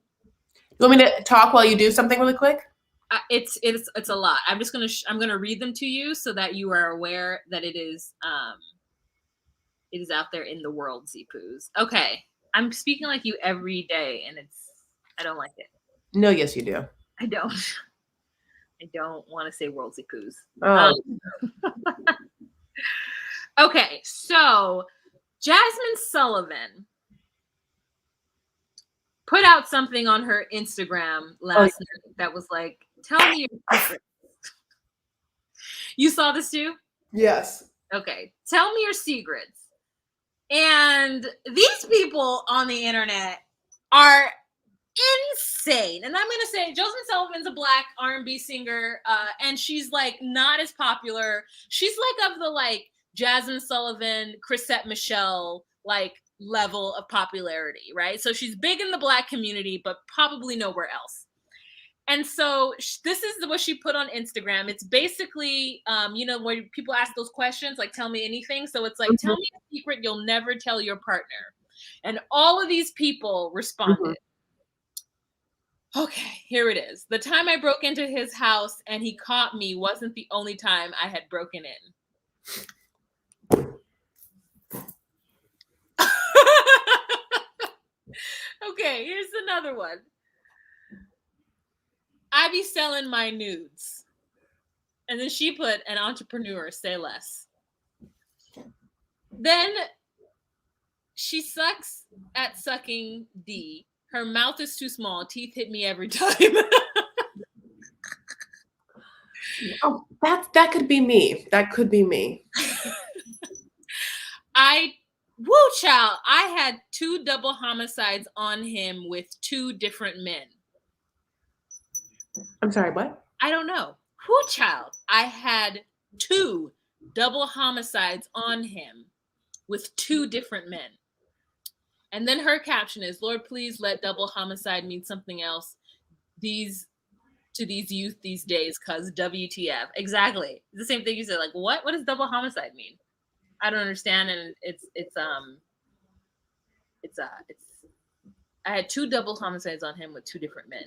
You want me to talk while you do something really quick? It's a lot. I'm gonna read them to you so that you are aware that it is out there in the world, Zipoos. Okay, I'm speaking like you every day, and I don't like it. No, yes, you do. I don't. I don't want to say world Zipoos. Oh. Okay, so Jasmine Sullivan put out something on her Instagram last night that was like, tell me your secrets. You saw this too? Yes. Okay. Tell me your secrets. And these people on the internet are insane. And I'm going to say Jasmine Sullivan's a Black R&B singer, and she's like not as popular. She's like of the like Jasmine Sullivan, Chrisette Michelle, like level of popularity, right? So she's big in the Black community, but probably nowhere else. And so this is what she put on Instagram. It's basically, where people ask those questions, like, tell me anything. So it's like, tell me a secret you'll never tell your partner. And all of these people responded. Okay, here it is. The time I broke into his house and he caught me wasn't the only time I had broken in. Okay, here's another one. I be selling my nudes. And then she put, an entrepreneur, say less. Then she sucks at sucking D. Her mouth is too small. Teeth hit me every time. Oh, that could be me. That could be me. Child, I had 2 double homicides on him with 2 different men. I'm sorry, what? I don't know. Child, I had 2 double homicides on him with 2 different men. And then her caption is, Lord, please let double homicide mean something else to these youth these days, cuz WTF. Exactly. The same thing you said, like, what does double homicide mean? I don't understand. And I had 2 double homicides on him with 2 different men.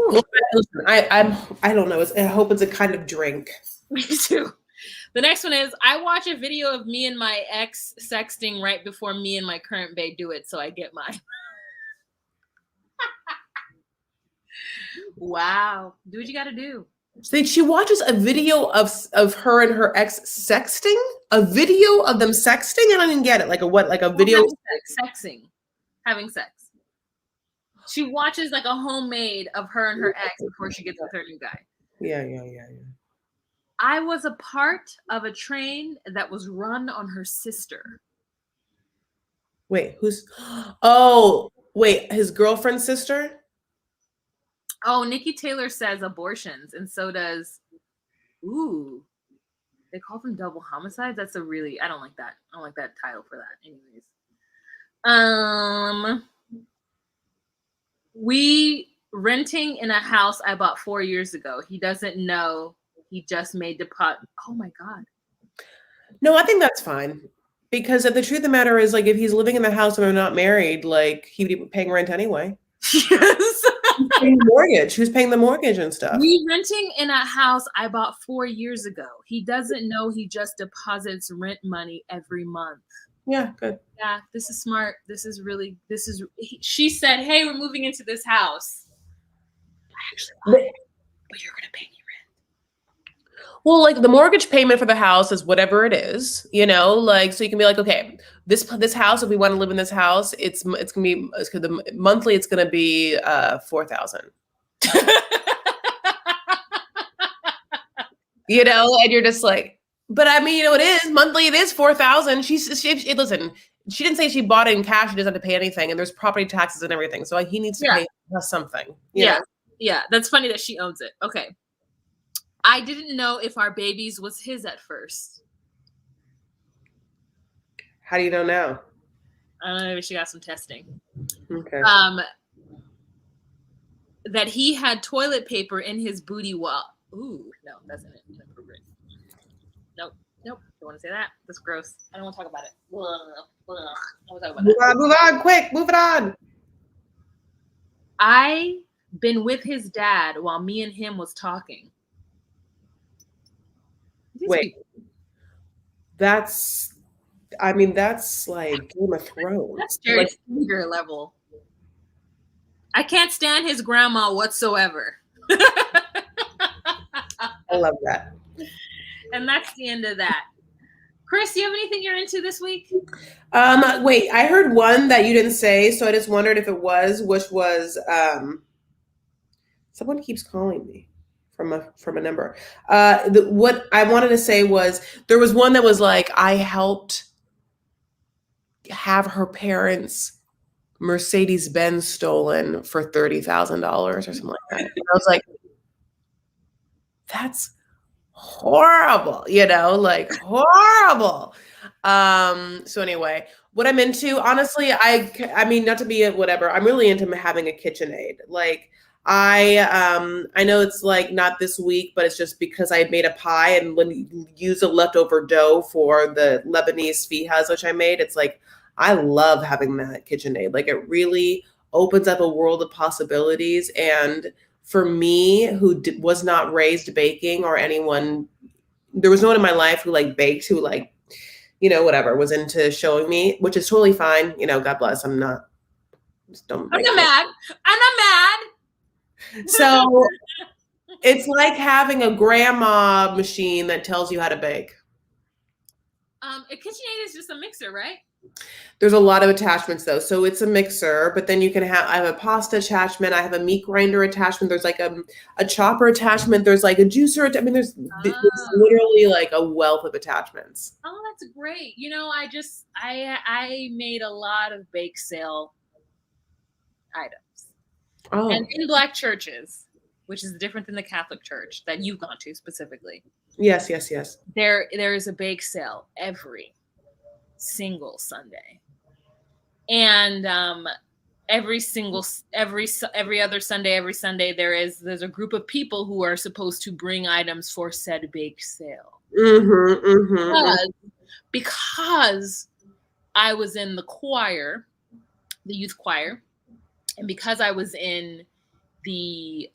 Listen, I don't know. I hope it's a kind of drink. Me too. The next one is, I watch a video of me and my ex sexting right before me and my current bae do it, so I get mine. Wow. Do what you gotta do. So she watches a video of her and her ex sexting? A video of them sexting? I don't even get it. Like a video? Having sex. She watches like a homemade of her and her ex before she gets with her new guy. Yeah. I was a part of a train that was run on her sister. Wait, his girlfriend's sister? Oh, Nikki Taylor says abortions, and so does, they call them double homicides? That's I don't like that. I don't like that title for that. Anyways. We renting in a house I bought 4 years ago. He doesn't know. He just made deposit. Oh my God. No, I think that's fine. Because the truth of the matter is, like, if he's living in the house and they're not married, like, he would be paying rent anyway. Yes. Paying the mortgage. Who's paying the mortgage and stuff? We renting in a house I bought 4 years ago. He doesn't know he just deposits rent money every month. Yeah, good. Yeah, this is smart. She said, hey, we're moving into this house. I actually bought it, but you're going to pay me rent. Well, like, the mortgage payment for the house is whatever it is, like, so you can be like, okay, this house, if we want to live in this house, it's going to be, monthly, it's going to be $4,000. And you're just like, but I mean, it is monthly. It is $4,000. Listen. She didn't say she bought it in cash. She doesn't have to pay anything, and there's property taxes and everything. So he needs to pay something. Yeah. That's funny that she owns it. Okay. I didn't know if our babies was his at first. How do you know now? I don't know. Maybe she got some testing. Okay. That he had toilet paper in his booty wall. Ooh, no, that's inappropriate. Nope. Don't want to say that. That's gross. I don't want to talk about it. I don't want to talk about that. Move on, quick. Move it on. I been with his dad while me and him was talking. Wait. That's like Game of Thrones. That's Jerry Springer level. I can't stand his grandma whatsoever. I love that. And that's the end of that. Chris, do you have anything you're into this week? Wait, I heard one that you didn't say, so I just wondered if it was, which was someone keeps calling me from a number. What I wanted to say was there was one that was like, I helped have her parents' Mercedes-Benz stolen for $30,000 or something like that. And I was like, that's horrible, like horrible. So anyway, what I'm into, honestly, I mean, not to be a whatever, I'm really into having a KitchenAid. Like I know it's like not this week, but it's just because I made a pie and when you use a leftover dough for the Lebanese fihas, which I made, it's like I love having that KitchenAid. Like it really opens up a world of possibilities. And for me, who was not raised baking or anyone, there was no one in my life who like baked, who like, whatever, was into showing me, which is totally fine. God bless. I'm not, just don't I'm bake. not mad. I'm not mad. So it's like having a grandma machine that tells you how to bake. A KitchenAid is just a mixer, right? There's a lot of attachments though. So it's a mixer, but then you can I have a pasta attachment. I have a meat grinder attachment. There's like a chopper attachment. There's like a juicer. I mean, there's literally like a wealth of attachments. Oh, that's great. I made a lot of bake sale items. Oh. And in Black churches, which is different than the Catholic church that you've gone to specifically. Yes. There is a bake sale every single Sunday. And every other Sunday, every Sunday, there's a group of people who are supposed to bring items for said bake sale. Because I was in the choir, the youth choir, and because I was in the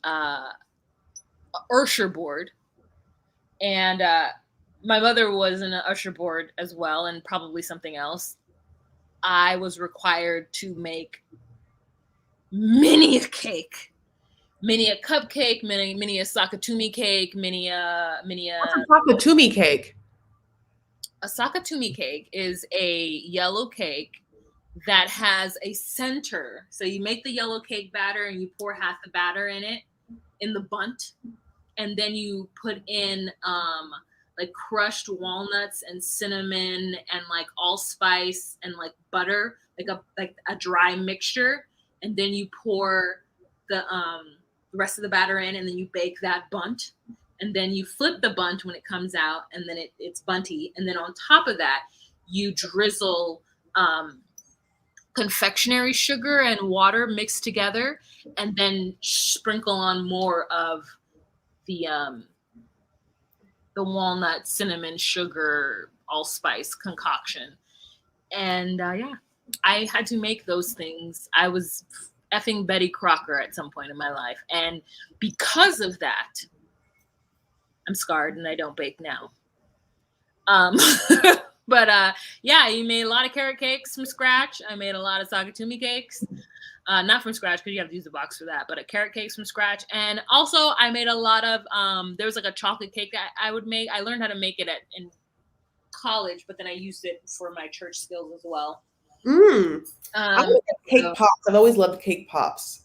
usher board, and my mother was in an usher board as well, and probably something else, I was required to make many a cake, many a cupcake, many a sakatumi cake, many a. What's a sakatumi cake? A sakatumi cake is a yellow cake that has a center. So you make the yellow cake batter and you pour half the batter in it, in the bunt, and then you put in like crushed walnuts and cinnamon and like allspice and like butter, like a dry mixture, and then you pour the rest of the batter in, and then you bake that bunt, and then you flip the bunt when it comes out, and then it's bunty, and then on top of that you drizzle confectionery sugar and water mixed together, and then sprinkle on more of the walnut, cinnamon, sugar, allspice concoction. And I had to make those things. I was effing Betty Crocker at some point in my life. And because of that, I'm scarred and I don't bake now. But you made a lot of carrot cakes from scratch. I made a lot of sakatumi cakes. Not from scratch because you have to use the box for that, but carrot cakes from scratch. And also I made a lot of, there was like a chocolate cake that I would make. I learned how to make it in college, but then I used it for my church skills as well. I like cake pops. I've always loved cake pops.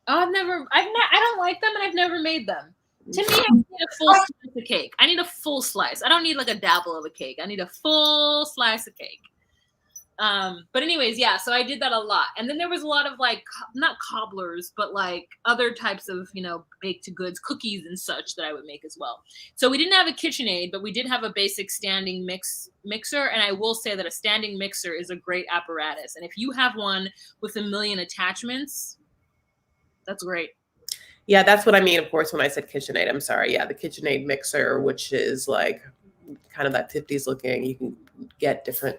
Oh, I don't like them and I've never made them. To me, I need a full slice of cake. I need a full slice. I don't need like a dabble of a cake. I need a full slice of cake. But anyways, so I did that a lot. And then there was a lot of like, not cobblers, but like other types of, baked goods, cookies and such that I would make as well. So we didn't have a KitchenAid, but we did have a basic standing mixer. And I will say that a standing mixer is a great apparatus. And if you have one with a million attachments, that's great. Yeah, that's what I mean, of course, when I said KitchenAid. I'm sorry. Yeah, the KitchenAid mixer, which is like kind of that 50s looking. You can get different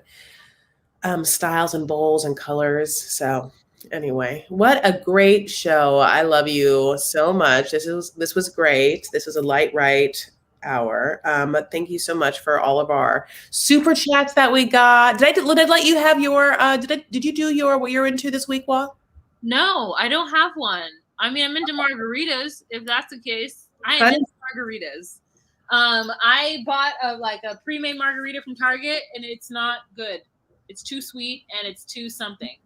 styles and bowls and colors. So anyway, what a great show. I love you so much. This was great. This was a light right hour. Thank you so much for all of our super chats that we got. Did I let you have your did you do what you're into this week, Wah? No, I don't have one. I mean, I'm into margaritas, if that's the case. I am into margaritas. I bought a pre-made margarita from Target, and it's not good. It's too sweet and it's too something.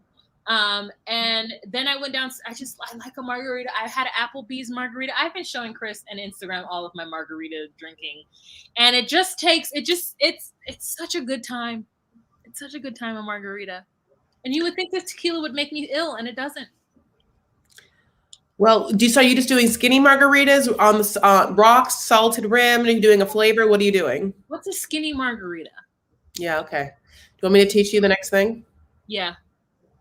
And then I went down. I like a margarita. I had an Applebee's margarita. I've been showing Chris and Instagram all of my margarita drinking, and it's such a good time. It's such a good time, a margarita. And you would think this tequila would make me ill, and it doesn't. Well, so are you just doing skinny margaritas on the rocks, salted rim? Are you doing a flavor? What are you doing? What's a skinny margarita? Yeah, okay. Do you want me to teach you the next thing? Yeah.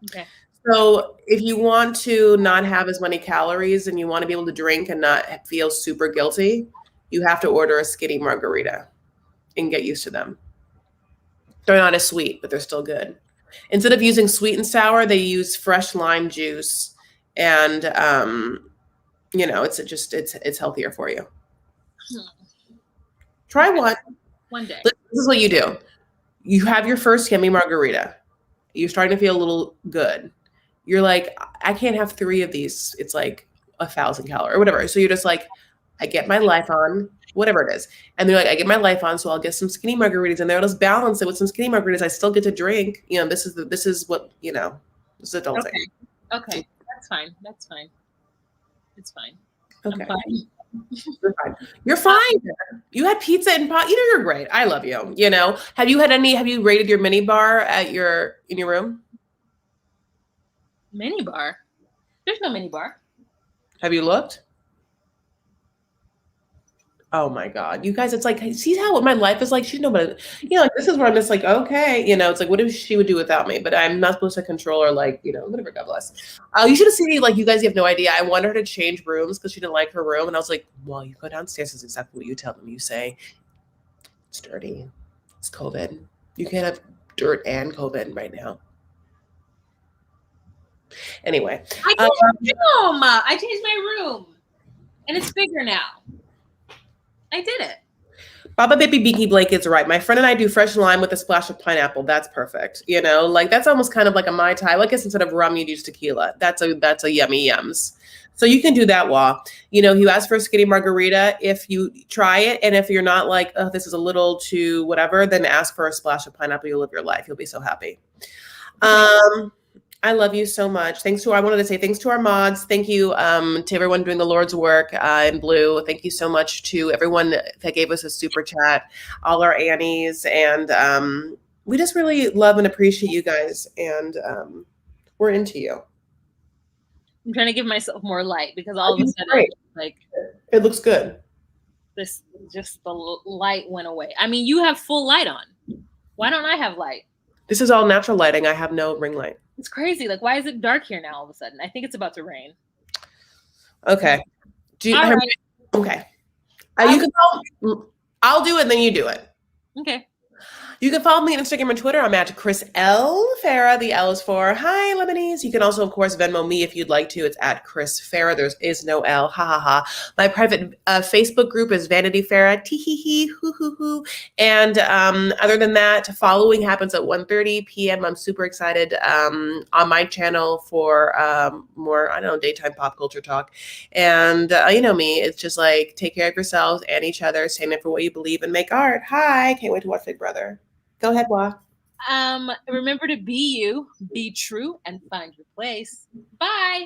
Okay. So if you want to not have as many calories and you want to be able to drink and not feel super guilty, you have to order a skinny margarita and get used to them. They're not as sweet, but they're still good. Instead of using sweet and sour, they use fresh lime juice, and it's healthier for you. Try one. One day. This is what you do. You have your first yummy margarita. You're starting to feel a little good. You're like, I can't have 3 of these. It's like 1,000 calories or whatever. So you're just like, I get my life on, whatever it is. And they're like, I get my life on, so I'll get some skinny margaritas in there. Let's balance it with some skinny margaritas. I still get to drink. This is what, this is adulting. Okay. That's fine. It's fine. Okay. I'm fine. You're fine. You had pizza and pot. You're great. I love you. Have you rated your mini bar in your room? Mini bar? There's no mini bar. Have you looked? Oh my God. You guys, it's like, see what my life is like? She's nobody, this is where I'm just like, okay, it's like, what if she would do without me? But I'm not supposed to control her, like, whatever, God bless. You should have seen, like, you guys, you have no idea. I wanted her to change rooms because she didn't like her room. And I was like, well, you go downstairs, is exactly what you tell them. You say, it's dirty. It's COVID. You can't have dirt and COVID right now. Anyway. I changed my room. And it's bigger now. I did it. Baba Baby Beaky Blake is right. My friend and I do fresh lime with a splash of pineapple. That's perfect. Like that's almost kind of like a Mai Tai. Like instead of rum, you use tequila. That's a yummy yums. So you can do that, you ask for a skinny margarita if you try it. And if you're not like, oh, this is a little too whatever, then ask for a splash of pineapple. You'll live your life. You'll be so happy. I love you so much. I wanted to say thanks to our mods. Thank you to everyone doing the Lord's work in blue. Thank you so much to everyone that gave us a super chat, all our Annies. And we just really love and appreciate you guys. And we're into you. I'm trying to give myself more light because all of a sudden, like, it looks good. The light went away. I mean, you have full light on. Why don't I have light? This is all natural lighting. I have no ring light. It's crazy. Like, why is it dark here now all of a sudden? I think it's about to rain. Okay. Right. Okay. I'll do it, and then you do it. Okay. You can follow me on Instagram and Twitter. I'm at Chris L. Farah. The L is for Hi Lebanese. You can also, of course, Venmo me if you'd like to. It's at Chris Farah. There is no L. Ha ha ha. My private Facebook group is Vanity Farah. Tee hee hee. Hoo hoo hoo. And other than that, following happens at 1:30 p.m. I'm super excited on my channel for more, daytime pop culture talk. And you know me. It's just like take care of yourselves and each other. Stand up for what you believe and make art. Hi. Can't wait to watch Big Brother. Go ahead, Wah. Remember to be you, be true, and find your place. Bye.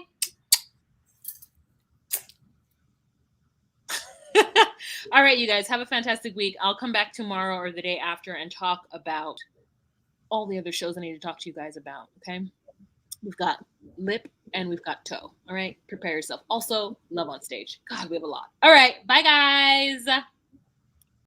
All right, you guys, have a fantastic week. I'll come back tomorrow or the day after and talk about all the other shows I need to talk to you guys about, okay? We've got lip and we've got toe, all right? Prepare yourself. Also, love on stage. God, we have a lot. All right, bye, guys.